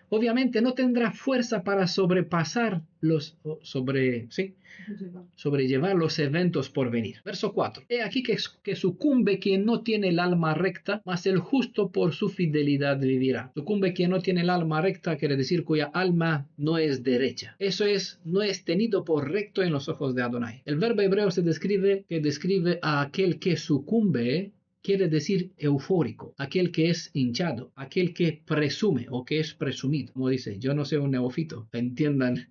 obviamente no tendrá fuerza para sobrepasar sobrellevar los eventos por venir. Verso 4. He aquí que sucumbe quien no tiene el alma recta, mas el justo por su fidelidad vivirá. Sucumbe quien no tiene el alma recta, quiere decir cuya alma no es derecha. Eso es, no es tenido por recto en los ojos de Adonai. El verbo hebreo que describe a aquel que sucumbe, quiere decir eufórico, aquel que es hinchado, aquel que presume o que es presumido. Como dice, yo no soy un neófito, entiendan,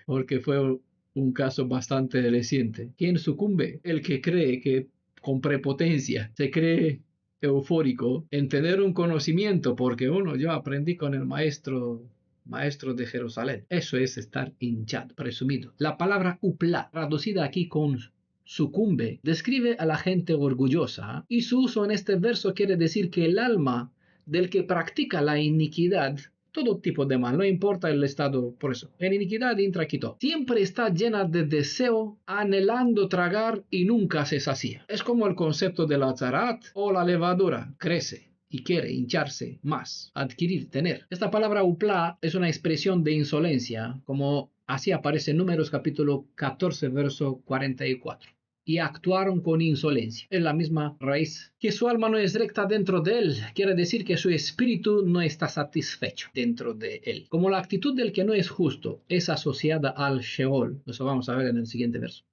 porque fue un caso bastante reciente. ¿Quién sucumbe? El que cree que con prepotencia se cree eufórico en tener un conocimiento, porque yo aprendí con el maestro de Jerusalén. Eso es estar hinchado, presumido. La palabra upla, traducida aquí con sucumbe, describe a la gente orgullosa y su uso en este verso quiere decir que el alma del que practica la iniquidad, todo tipo de mal, no importa el estado, por eso, en iniquidad entra quito, siempre está llena de deseo, anhelando tragar y nunca se sacía. Es como el concepto de la zarat o la levadura, crece y quiere hincharse más, adquirir, tener. Esta palabra upla es una expresión de insolencia, como así aparece en Números capítulo 14, verso 44. Y actuaron con insolencia. Es la misma raíz. Que su alma no es recta dentro de él, quiere decir que su espíritu no está satisfecho dentro de él. Como la actitud del que no es justo es asociada al Sheol, eso vamos a ver en el siguiente verso.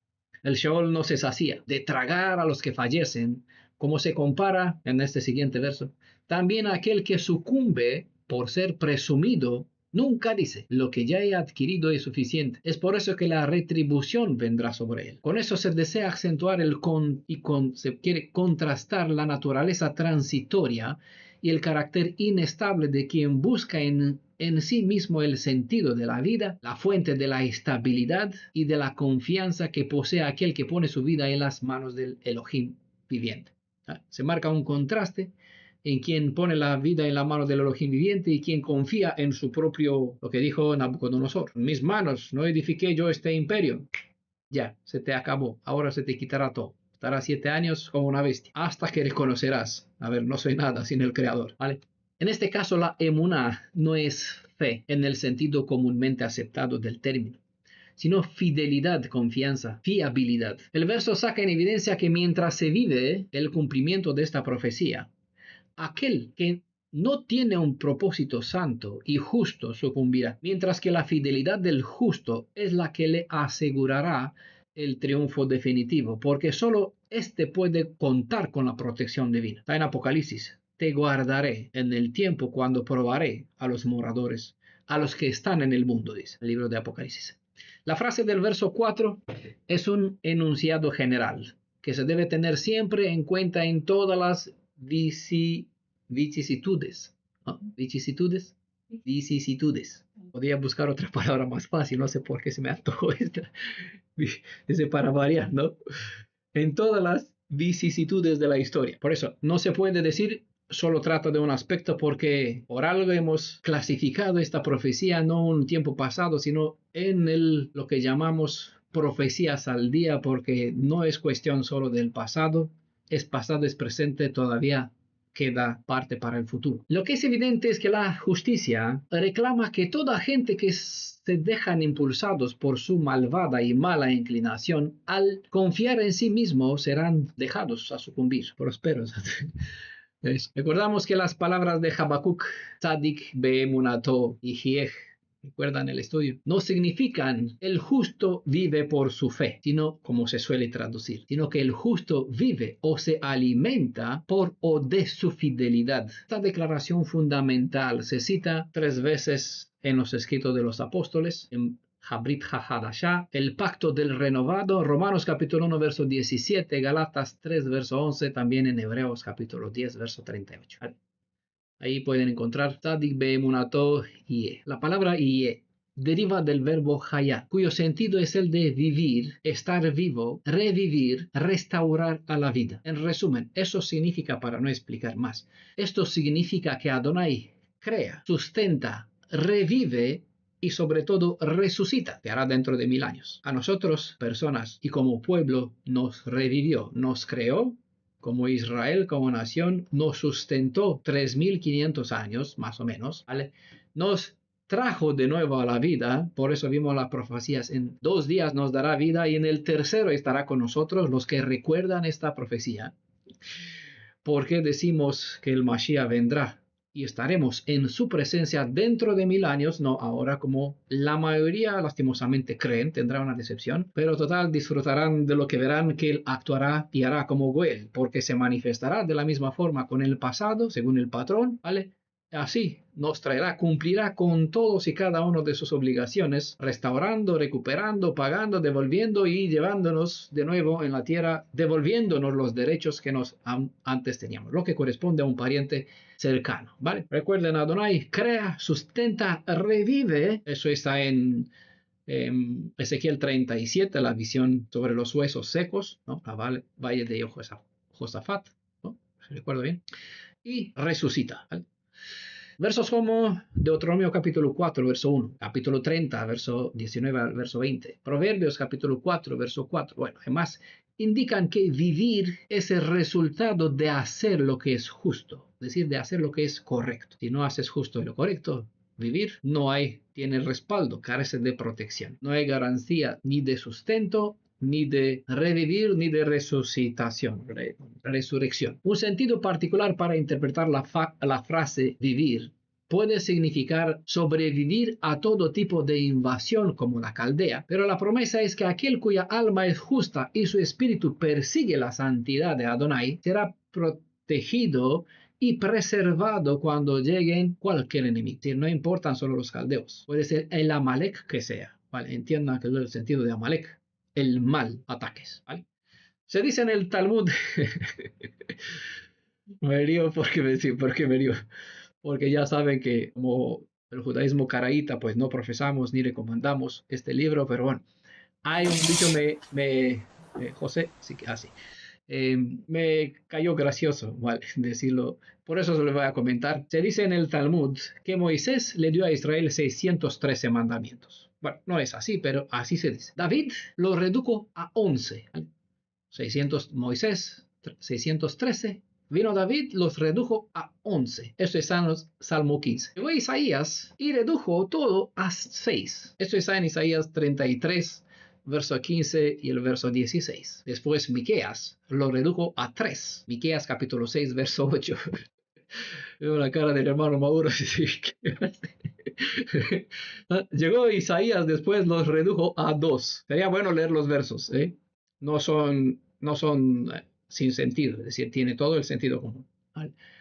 El Sheol no se sacía de tragar a los que fallecen, como se compara en este siguiente verso. También aquel que sucumbe por ser presumido, nunca dice, lo que ya he adquirido es suficiente. Es por eso que la retribución vendrá sobre él. Con eso se desea acentuar se quiere contrastar la naturaleza transitoria y el carácter inestable de quien busca en sí mismo el sentido de la vida, la fuente de la estabilidad y de la confianza que posee aquel que pone su vida en las manos del Elohim viviente. Se marca un contraste en quien pone la vida en la mano del Elohim viviente y quien confía en su propio, lo que dijo Nabucodonosor, en mis manos no edifiqué yo este imperio. Ya, se te acabó, ahora se te quitará todo. Estarás 7 años como una bestia, hasta que reconocerás, no soy nada sin el Creador, ¿vale? En este caso la emuná no es fe en el sentido comúnmente aceptado del término, sino fidelidad, confianza, fiabilidad. El verso saca en evidencia que mientras se vive el cumplimiento de esta profecía, aquel que no tiene un propósito santo y justo sucumbirá, mientras que la fidelidad del justo es la que le asegurará el triunfo definitivo, porque solo éste puede contar con la protección divina. Está en Apocalipsis. Te guardaré en el tiempo cuando probaré a los moradores, a los que están en el mundo, dice el libro de Apocalipsis. La frase del verso 4 es un enunciado general que se debe tener siempre en cuenta en todas las vicisitudes. ¿No? Vicisitudes. Podría buscar otra palabra más fácil, no sé por qué se me antojó esta. Dice para variar, ¿no? En todas las vicisitudes de la historia. Por eso, no se puede decir solo trata de un aspecto porque por algo hemos clasificado esta profecía no en un tiempo pasado, sino en lo que llamamos profecías al día, porque no es cuestión solo del pasado, es pasado, es presente, todavía queda parte para el futuro. Lo que es evidente es que la justicia reclama que toda gente que se dejan impulsados por su malvada y mala inclinación, al confiar en sí mismo, serán dejados a sucumbir, prósperos. Recordamos que las palabras de Habacuc, Tzadik be'emunato y Hiej, recuerdan el estudio, no significan el justo vive por su fe, sino, como se suele traducir, sino que el justo vive o se alimenta por o de su fidelidad. Esta declaración fundamental se cita 3 veces en los escritos de los apóstoles, en Habrit HaHadashah, el pacto del renovado, Romanos capítulo 1, verso 17, Galatas 3, verso 11, también en Hebreos capítulo 10, verso 38. Ahí pueden encontrar Tzadik be'emunato Yeh. La palabra Yeh deriva del verbo Hayah, cuyo sentido es el de vivir, estar vivo, revivir, restaurar a la vida. En resumen, eso significa, para no explicar más, esto significa que Adonai crea, sustenta, revive y sobre todo resucita, que hará dentro de 1000 años. A nosotros, personas y como pueblo, nos revivió, nos creó, como Israel, como nación, nos sustentó 3500 años, más o menos, ¿vale? Nos trajo de nuevo a la vida, por eso vimos las profecías, en 2 días nos dará vida y en el tercero estará con nosotros, los que recuerdan esta profecía. ¿Por qué decimos que el Mashiach vendrá? Y estaremos en su presencia dentro de 1000 años, no ahora como la mayoría lastimosamente creen, tendrá una decepción, pero total disfrutarán de lo que verán que él actuará y hará como Goel, porque se manifestará de la misma forma con el pasado, según el patrón, ¿vale? Así nos traerá, cumplirá con todos y cada uno de sus obligaciones, restaurando, recuperando, pagando, devolviendo y llevándonos de nuevo en la tierra, devolviéndonos los derechos que nos antes teníamos, lo que corresponde a un pariente cercano, ¿vale? Recuerden, Adonai crea, sustenta, revive, eso está en Ezequiel 37, la visión sobre los huesos secos, ¿no? La valle de Josafat, ¿no? Si recuerdo bien, y resucita, ¿vale? Versos como Deuteronomio capítulo 4, verso 1, capítulo 30, verso 19 al verso 20, Proverbios capítulo 4, verso 4, bueno, además indican que vivir es el resultado de hacer lo que es justo, es decir, de hacer lo que es correcto. Si no haces justo y lo correcto, vivir tiene respaldo, carece de protección. No hay garantía ni de sustento, ni de revivir, ni de resucitación, resurrección. Un sentido particular para interpretar la frase vivir puede significar sobrevivir a todo tipo de invasión como la Caldea, pero la promesa es que aquel cuya alma es justa y su espíritu persigue la santidad de Adonai será protegido y preservado cuando lleguen cualquier enemigo. Es decir, no importan solo los caldeos, puede ser el Amalek que sea. Vale, entiendan que es el sentido de Amalek, el mal, ataques, ¿vale? Se dice en el Talmud, me río porque me río, porque ya saben que como el judaísmo caraíta, pues no profesamos ni recomendamos este libro, pero bueno, hay un dicho, José, sí que así, me cayó gracioso, ¿vale? Decirlo, por eso se lo voy a comentar. Se dice en el Talmud que Moisés le dio a Israel 613 mandamientos. Bueno, no es así, pero así se dice. David lo redujo a 11. ¿Vale? 600 Moisés, 613. Vino David, los redujo a 11. Esto está en Salmo 15. Llegó Isaías y redujo todo a 6. Esto está en Isaías 33, verso 15 y el verso 16. Después Miqueas lo redujo a 3. Miqueas capítulo 6, verso 8. Veo la cara del hermano Mauro. Llegó Isaías, después los redujo a 2. Sería bueno leer los versos, ¿eh? No son sin sentido, es decir, tiene todo el sentido común.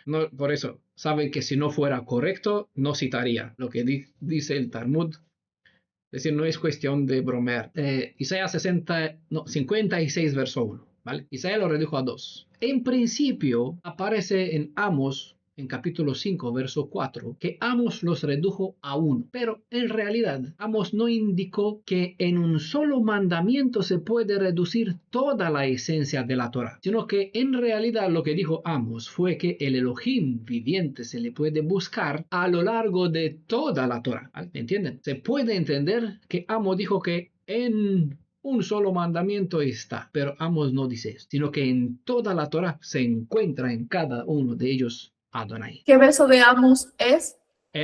No, por eso, saben que si no fuera correcto, no citaría lo que dice el Talmud Es decir, no es cuestión de bromear. Isaías 56, verso 1. ¿Vale? Isaías lo redujo a 2. En principio, aparece en Amos, en capítulo 5, verso 4, que Amos los redujo a 1. Pero en realidad, Amos no indicó que en un solo mandamiento se puede reducir toda la esencia de la Torá, sino que en realidad lo que dijo Amos fue que el Elohim viviente se le puede buscar a lo largo de toda la Torá. ¿Me entienden? Se puede entender que Amos dijo que en un solo mandamiento está, pero Amos no dice eso, sino que en toda la Torá se encuentra en cada uno de ellos Adonai. ¿Qué verso de Amos es?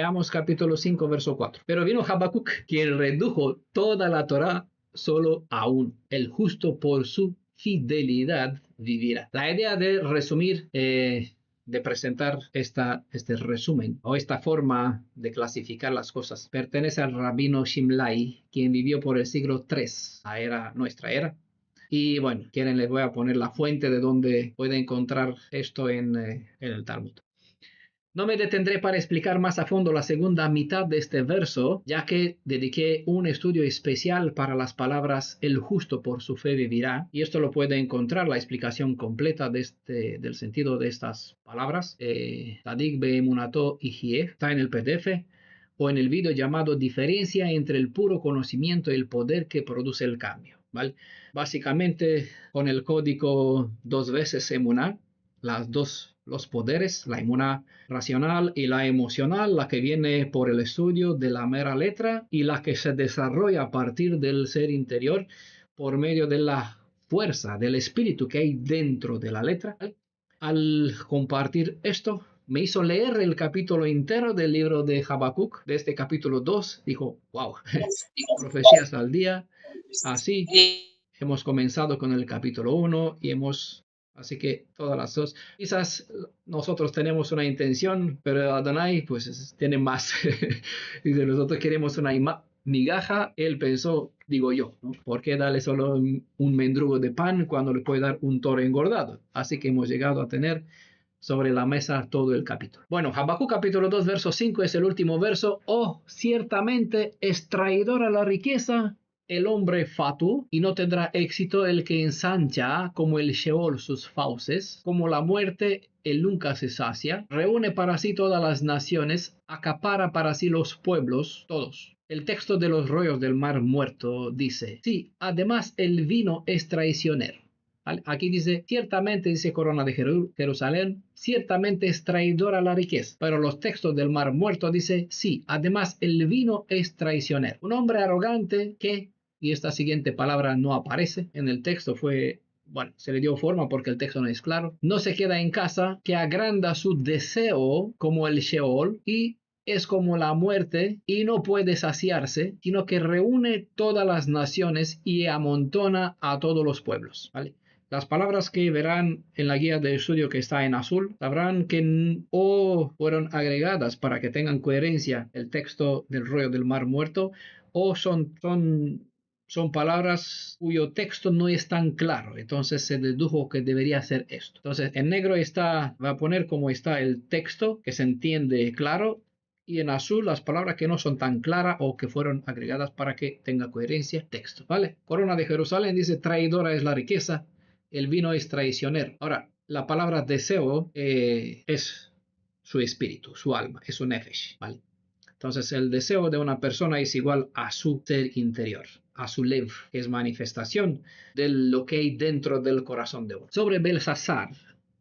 Amos capítulo 5, verso 4. Pero vino Habacuc, quien redujo toda la Torá solo a uno. El justo por su fidelidad vivirá. La idea de resumir, de presentar este resumen o esta forma de clasificar las cosas pertenece al rabino Shimlai, quien vivió por el siglo III, nuestra era. Y bueno, quieren, les voy a poner la fuente de donde puede encontrar esto en el Talmud. No me detendré para explicar más a fondo la segunda mitad de este verso, ya que dediqué un estudio especial para las palabras el justo por su fe vivirá, y esto lo puede encontrar la explicación completa del sentido de estas palabras, Tadik Be'emunato y Hieh, está en el PDF, o en el video llamado Diferencia entre el puro conocimiento y el poder que produce el cambio. ¿Vale? Básicamente, con el código 2 veces emuná, los poderes, la emuná racional y la emocional, la que viene por el estudio de la mera letra y la que se desarrolla a partir del ser interior por medio de la fuerza, del espíritu que hay dentro de la letra. Al compartir esto, me hizo leer el capítulo entero del libro de Habacuc, de este capítulo 2, dijo, wow, profecías al día, así. Hemos comenzado con el capítulo 1 y así que todas las dos. Quizás nosotros tenemos una intención, pero Adonai pues tiene más. Dice, nosotros queremos una migaja. Él pensó, digo yo, ¿no? ¿Por qué darle solo un mendrugo de pan cuando le puede dar un toro engordado? Así que hemos llegado a tener sobre la mesa todo el capítulo. Bueno, Habacuc capítulo 2, verso 5 es el último verso. Oh, ciertamente es traidora la riqueza el hombre fatuo, y no tendrá éxito el que ensancha como el Sheol sus fauces, como la muerte él nunca se sacia, reúne para sí todas las naciones, acapara para sí los pueblos, todos. El texto de los rollos del mar muerto dice, sí, además el vino es traicionero. Aquí dice, ciertamente, dice Corona de Jerusalén, ciertamente es traidora la riqueza. Pero los textos del mar muerto dice, sí, además el vino es traicionero. Un hombre arrogante que, y esta siguiente palabra no aparece en el texto, se le dio forma porque el texto no es claro, no se queda en casa, que agranda su deseo como el Sheol y es como la muerte y no puede saciarse, sino que reúne todas las naciones y amontona a todos los pueblos. ¿Vale? Las palabras que verán en la guía de estudio que está en azul, sabrán que o fueron agregadas para que tengan coherencia el texto del rollo del mar muerto, o son palabras cuyo texto no es tan claro, entonces se dedujo que debería ser esto. Entonces en negro va a poner como está el texto, que se entiende claro, y en azul las palabras que no son tan claras o que fueron agregadas para que tenga coherencia texto, ¿vale? Corona de Jerusalén dice, traidora es la riqueza, el vino es traicionero. Ahora, la palabra deseo es su espíritu, su alma, es un nefesh, ¿vale? Entonces, el deseo de una persona es igual a su ser interior, a su lev, que es manifestación de lo que hay dentro del corazón de uno. Sobre Belsasar,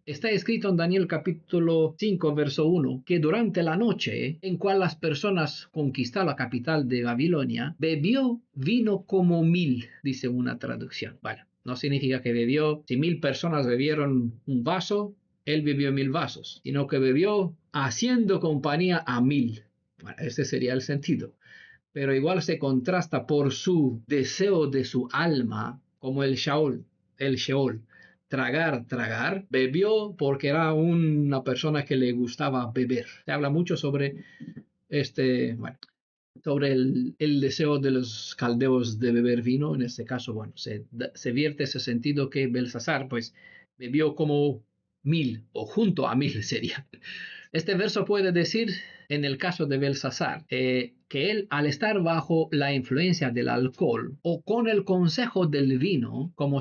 está escrito en Daniel capítulo 5, verso 1, que durante la noche en cual las personas conquistaron la capital de Babilonia, bebió vino como 1000, dice una traducción. Vale. No significa que bebió, si 1000 personas bebieron un vaso, él bebió 1000 vasos, sino que bebió haciendo compañía a 1000. Bueno, ese sería el sentido. Pero igual se contrasta por su deseo de su alma, como el Sheol. Tragar, bebió porque era una persona que le gustaba beber. Se habla mucho sobre sobre el deseo de los caldeos de beber vino. En este caso, se vierte ese sentido que Belsasar, pues, bebió como 1000 o junto a 1000 sería. Este verso puede decir en el caso de Belsasar, que él, al estar bajo la influencia del alcohol o con el consejo del vino, como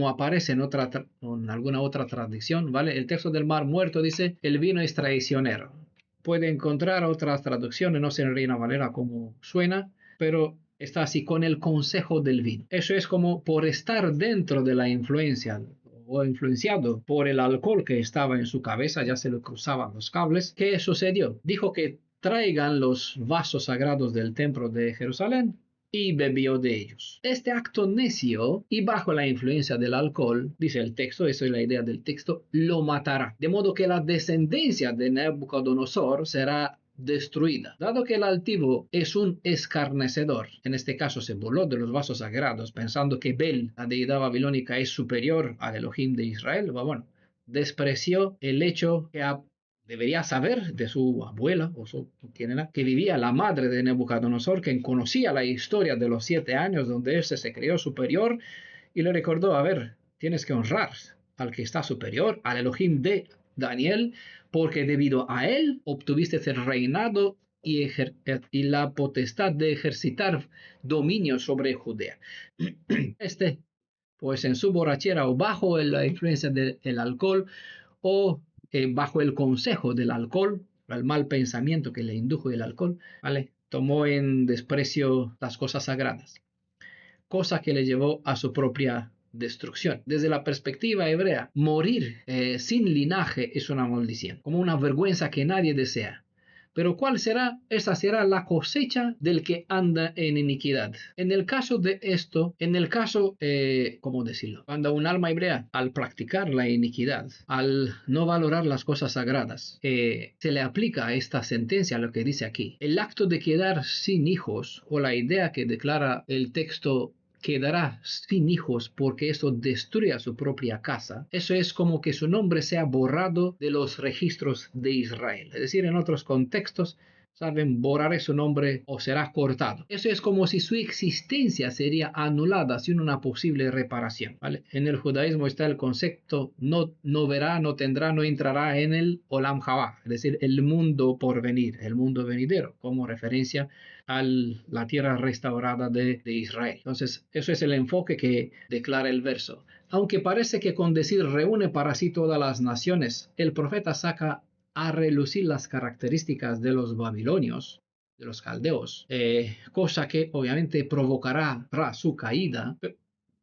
aparece en alguna otra tradición, ¿vale? El texto del Mar Muerto dice, el vino es traicionero. Puede encontrar otras traducciones, no sé en Reina Valera cómo suena, pero está así, con el consejo del vino. Eso es como por estar dentro de la influencia o influenciado por el alcohol que estaba en su cabeza, ya se le cruzaban los cables. ¿Qué sucedió? Dijo que traigan los vasos sagrados del templo de Jerusalén y bebió de ellos. Este acto necio y bajo la influencia del alcohol, dice el texto, eso es la idea del texto, lo matará. De modo que la descendencia de Nabucodonosor será destruida. Dado que el altivo es un escarnecedor, en este caso se burló de los vasos sagrados, pensando que Bel, la deidad babilónica, es superior al Elohim de Israel, bueno, despreció el hecho que debería saber de su abuela, que vivía la madre de Nabucodonosor, quien conocía la historia de los 7 años donde él se creó superior, y le recordó, a ver, tienes que honrar al que está superior, al Elohim de Daniel, porque debido a él obtuviste el reinado y la potestad de ejercitar dominio sobre Judea. Pues en su borrachera o bajo la influencia del alcohol o bajo el consejo del alcohol, el mal pensamiento que le indujo el alcohol, ¿vale? Tomó en desprecio las cosas sagradas, cosa que le llevó a su propia destrucción. Desde la perspectiva hebrea, morir sin linaje es una maldición, como una vergüenza que nadie desea. Pero ¿cuál será? Esa será la cosecha del que anda en iniquidad. En el caso de esto, ¿cómo decirlo? Cuando un alma hebrea, al practicar la iniquidad, al no valorar las cosas sagradas, se le aplica a esta sentencia lo que dice aquí. El acto de quedar sin hijos, o la idea que declara el texto, quedará sin hijos porque eso destruye a su propia casa. Eso es como que su nombre sea borrado de los registros de Israel. Es decir, en otros contextos, saben, borrar su nombre o será cortado. Eso es como si su existencia sería anulada sin una posible reparación, ¿vale? En el judaísmo está el concepto no verá, no tendrá, no entrará en el Olam Haba, es decir, el mundo por venir, el mundo venidero, como referencia a la tierra restaurada de Israel. Entonces, eso es el enfoque que declara el verso. Aunque parece que con decir reúne para sí todas las naciones, el profeta saca a relucir las características de los babilonios, de los caldeos, cosa que obviamente provocará su caída.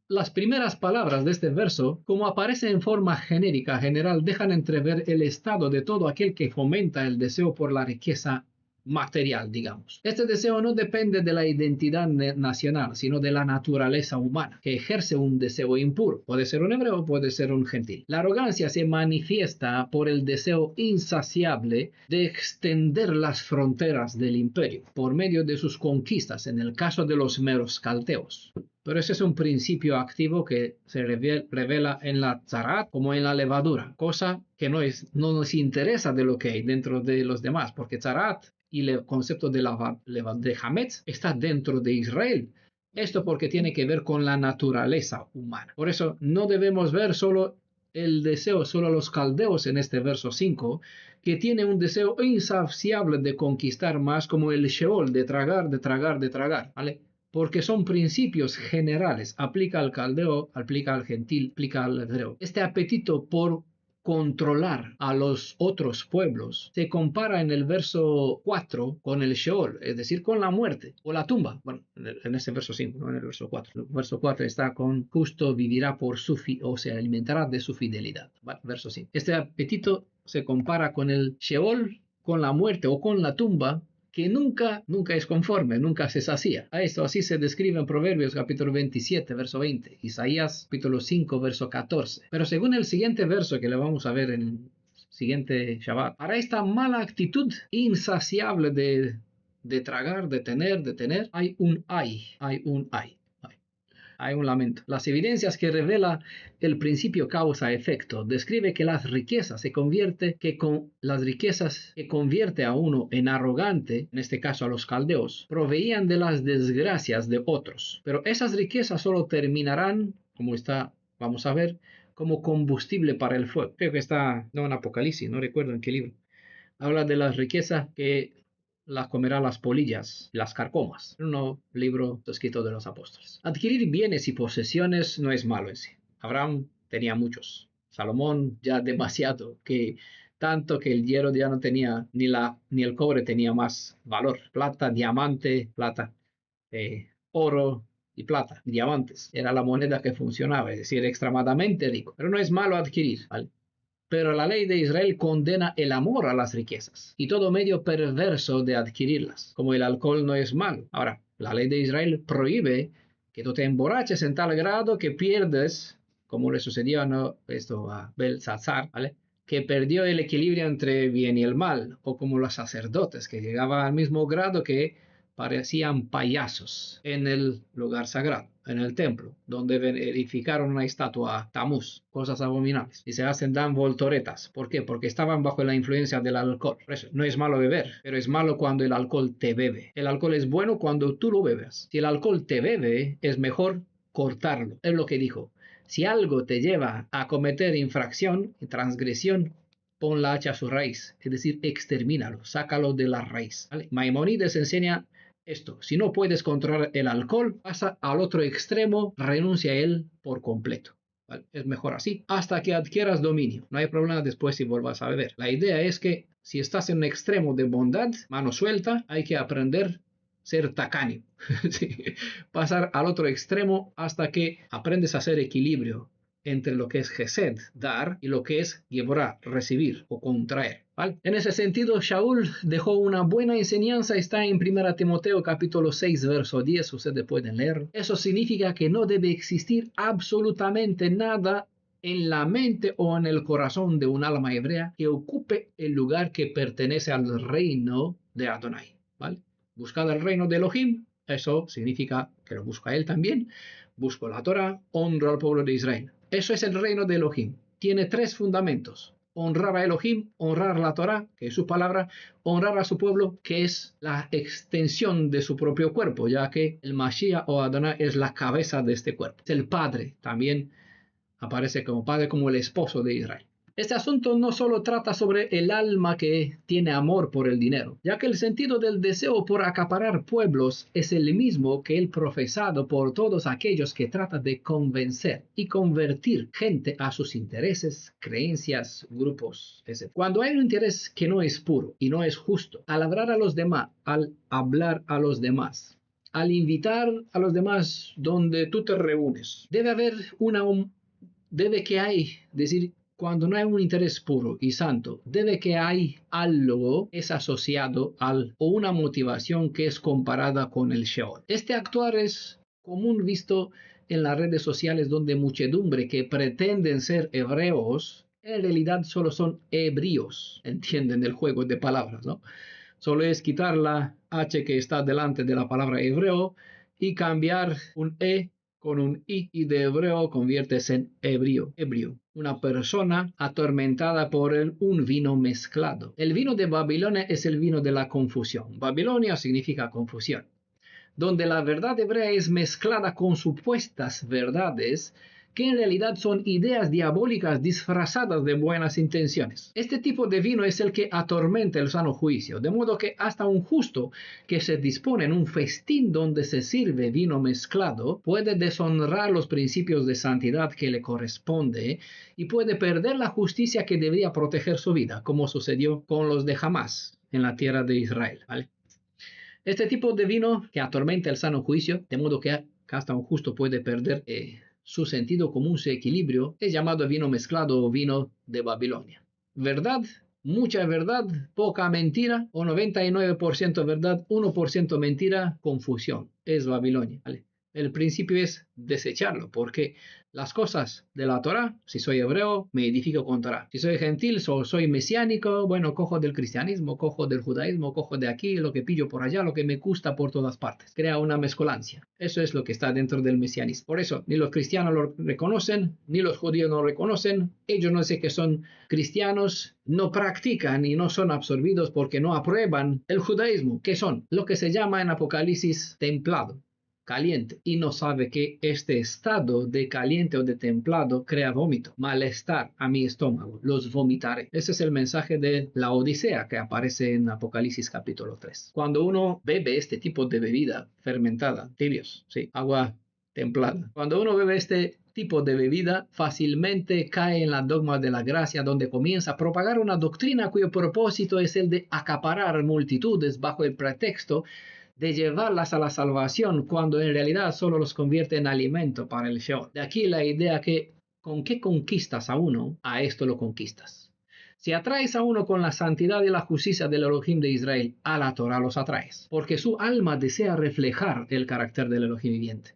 Las primeras palabras de este verso, como aparecen en forma genérica, general, dejan entrever el estado de todo aquel que fomenta el deseo por la riqueza material, digamos. Este deseo no depende de la identidad nacional, sino de la naturaleza humana, que ejerce un deseo impuro. Puede ser un hebreo, puede ser un gentil. La arrogancia se manifiesta por el deseo insaciable de extender las fronteras del imperio, por medio de sus conquistas, en el caso de los meros caldeos. Pero ese es un principio activo que se revela en la tzarat como en la levadura, cosa que no nos interesa de lo que hay dentro de los demás, porque tzarat y el concepto de Hametz está dentro de Israel. Esto porque tiene que ver con la naturaleza humana. Por eso no debemos ver solo el deseo, solo los caldeos en este verso 5, que tiene un deseo insaciable de conquistar más, como el Sheol, de tragar, ¿vale? Porque son principios generales, aplica al caldeo, aplica al gentil, aplica al hebreo. Este apetito por controlar a los otros pueblos se compara en el verso 4 con el Sheol, es decir, con la muerte o la tumba. Bueno, en ese verso 5, no en el verso 4. El verso 4 está con justo vivirá por o se alimentará de su fidelidad. Bueno, verso 5. Este apetito se compara con el Sheol, con la muerte o con la tumba, que nunca es conforme, nunca se sacía. A esto así se describe en Proverbios capítulo 27, verso 20, Isaías capítulo 5, verso 14. Pero según el siguiente verso que le vamos a ver en el siguiente Shabbat, para esta mala actitud insaciable de tragar, de tener, hay un lamento. Las evidencias que revela el principio causa-efecto describe que las riquezas que convierte a uno en arrogante, en este caso a los caldeos, proveían de las desgracias de otros. Pero esas riquezas solo terminarán, vamos a ver, como combustible para el fuego. Creo que está, no en Apocalipsis, no recuerdo en qué libro. habla de las riquezas que las comerá las polillas, las carcomas. Un libro escrito de los apóstoles. Adquirir bienes y posesiones no es malo en sí. Abraham tenía muchos. Salomón ya demasiado, que tanto que el hierro ya no tenía, ni el cobre tenía más valor. Plata, diamante, plata, oro y plata, diamantes. Era la moneda que funcionaba, es decir, extremadamente rico. Pero no es malo adquirir, ¿vale? Pero la ley de Israel condena el amor a las riquezas y todo medio perverso de adquirirlas, como el alcohol no es malo. Ahora, la ley de Israel prohíbe que tú te emborraches en tal grado que pierdes, como le sucedió a Belsasar, ¿vale? Que perdió el equilibrio entre bien y el mal, o como los sacerdotes, que llegaban al mismo grado que parecían payasos en el lugar sagrado, en el templo, donde edificaron una estatua a Tamuz, cosas abominables, y se dan voltoretas. ¿Por qué? Porque estaban bajo la influencia del alcohol. Por eso, no es malo beber, pero es malo cuando el alcohol te bebe. El alcohol es bueno cuando tú lo bebes. Si el alcohol te bebe, es mejor cortarlo. Es lo que dijo. Si algo te lleva a cometer infracción, transgresión, pon la hacha a su raíz, es decir, extermínalo, sácalo de la raíz. ¿Vale? Maimónides enseña esto: si no puedes controlar el alcohol, pasa al otro extremo, renuncia a él por completo. ¿Vale? Es mejor así, hasta que adquieras dominio. No hay problema después si vuelvas a beber. La idea es que si estás en un extremo de bondad, mano suelta, hay que aprender a ser tacaño. Sí. Pasar al otro extremo hasta que aprendes a hacer equilibrio entre lo que es Gesed, dar, y lo que es Geborah, recibir o contraer. ¿Vale? En ese sentido, Shaul dejó una buena enseñanza, está en 1 Timoteo capítulo 6, verso 10, ustedes pueden leer. Eso significa que no debe existir absolutamente nada en la mente o en el corazón de un alma hebrea que ocupe el lugar que pertenece al reino de Adonai. ¿Vale? Buscad el reino de Elohim, eso significa que lo busca él también. Busco la Torah, honro al pueblo de Israel. Eso es el reino de Elohim. Tiene 3 fundamentos: honrar a Elohim, honrar la Torah, que es su palabra, honrar a su pueblo, que es la extensión de su propio cuerpo, ya que el Mashiach o Adonai es la cabeza de este cuerpo. Es el padre, también aparece como padre, como el esposo de Israel. Este asunto no solo trata sobre el alma que tiene amor por el dinero, ya que el sentido del deseo por acaparar pueblos es el mismo que el profesado por todos aquellos que tratan de convencer y convertir gente a sus intereses, creencias, grupos, etc. Cuando hay un interés que no es puro y no es justo, al hablar a los demás, al invitar a los demás donde tú te reúnes, cuando no hay un interés puro y santo, debe que hay algo es asociado o una motivación que es comparada con el Sheol. Este actuar es común visto en las redes sociales, donde muchedumbre que pretenden ser hebreos en realidad solo son hebríos. Entienden el juego de palabras, ¿no? Solo es quitar la H que está delante de la palabra hebreo y cambiar un E con un I, y de hebreo conviertes en ebrio. Una persona atormentada por un vino mezclado. El vino de Babilonia es el vino de la confusión. Babilonia significa confusión, donde la verdad hebrea es mezclada con supuestas verdades que en realidad son ideas diabólicas disfrazadas de buenas intenciones. Este tipo de vino es el que atormenta el sano juicio, de modo que hasta un justo que se dispone en un festín donde se sirve vino mezclado puede deshonrar los principios de santidad que le corresponde y puede perder la justicia que debería proteger su vida, como sucedió con los de Hamás en la tierra de Israel. ¿Vale? Este tipo de vino que atormenta el sano juicio, de modo que hasta un justo puede perder su sentido común, su equilibrio, es llamado vino mezclado o vino de Babilonia. Verdad, mucha verdad, poca mentira, o 99% verdad, 1% mentira, confusión. Es Babilonia, ¿vale? El principio es desecharlo, porque las cosas de la Torah, si soy hebreo, me edifico con Torah. Si soy gentil, soy mesiánico, bueno, cojo del cristianismo, cojo del judaísmo, cojo de aquí, lo que pillo por allá, lo que me gusta por todas partes. Crea una mezcolancia. Eso es lo que está dentro del mesianismo. Por eso, ni los cristianos lo reconocen, ni los judíos lo reconocen. Ellos no sé que son cristianos, no practican y no son absorbidos porque no aprueban el judaísmo, que son lo que se llama en Apocalipsis templado. caliente y no sabe que este estado de caliente o de templado crea vómito, malestar a mi estómago, los vomitaré. Ese es el mensaje de la Odisea que aparece en Apocalipsis capítulo 3. Cuando uno bebe este tipo de bebida fermentada, tibios, sí, agua templada. Cuando uno bebe este tipo de bebida, fácilmente cae en la dogma de la gracia, donde comienza a propagar una doctrina cuyo propósito es el de acaparar multitudes bajo el pretexto de llevarlas a la salvación, cuando en realidad solo los convierte en alimento para el Sheol. De aquí la idea que con qué conquistas a uno, a esto lo conquistas. Si atraes a uno con la santidad y la justicia del Elohim de Israel, a la Torah los atraes, porque su alma desea reflejar el carácter del Elohim viviente.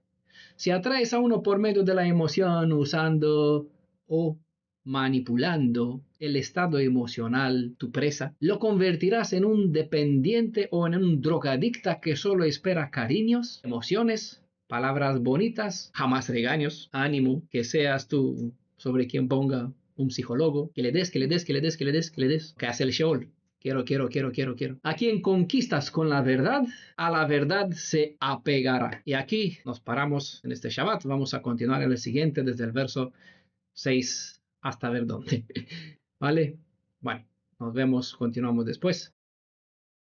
Si atraes a uno por medio de la emoción, usando o manipulando el estado emocional, tu presa, lo convertirás en un dependiente o en un drogadicta que solo espera cariños, emociones, palabras bonitas, jamás regaños, ánimo, que seas tú sobre quien ponga un psicólogo, que le des, que hace el Sheol. Quiero. A quien conquistas con la verdad, a la verdad se apegará. Y aquí nos paramos en este Shabbat. Vamos a continuar en el siguiente, desde el verso 6 hasta ver dónde. ¿Vale? Bueno, nos vemos, continuamos después.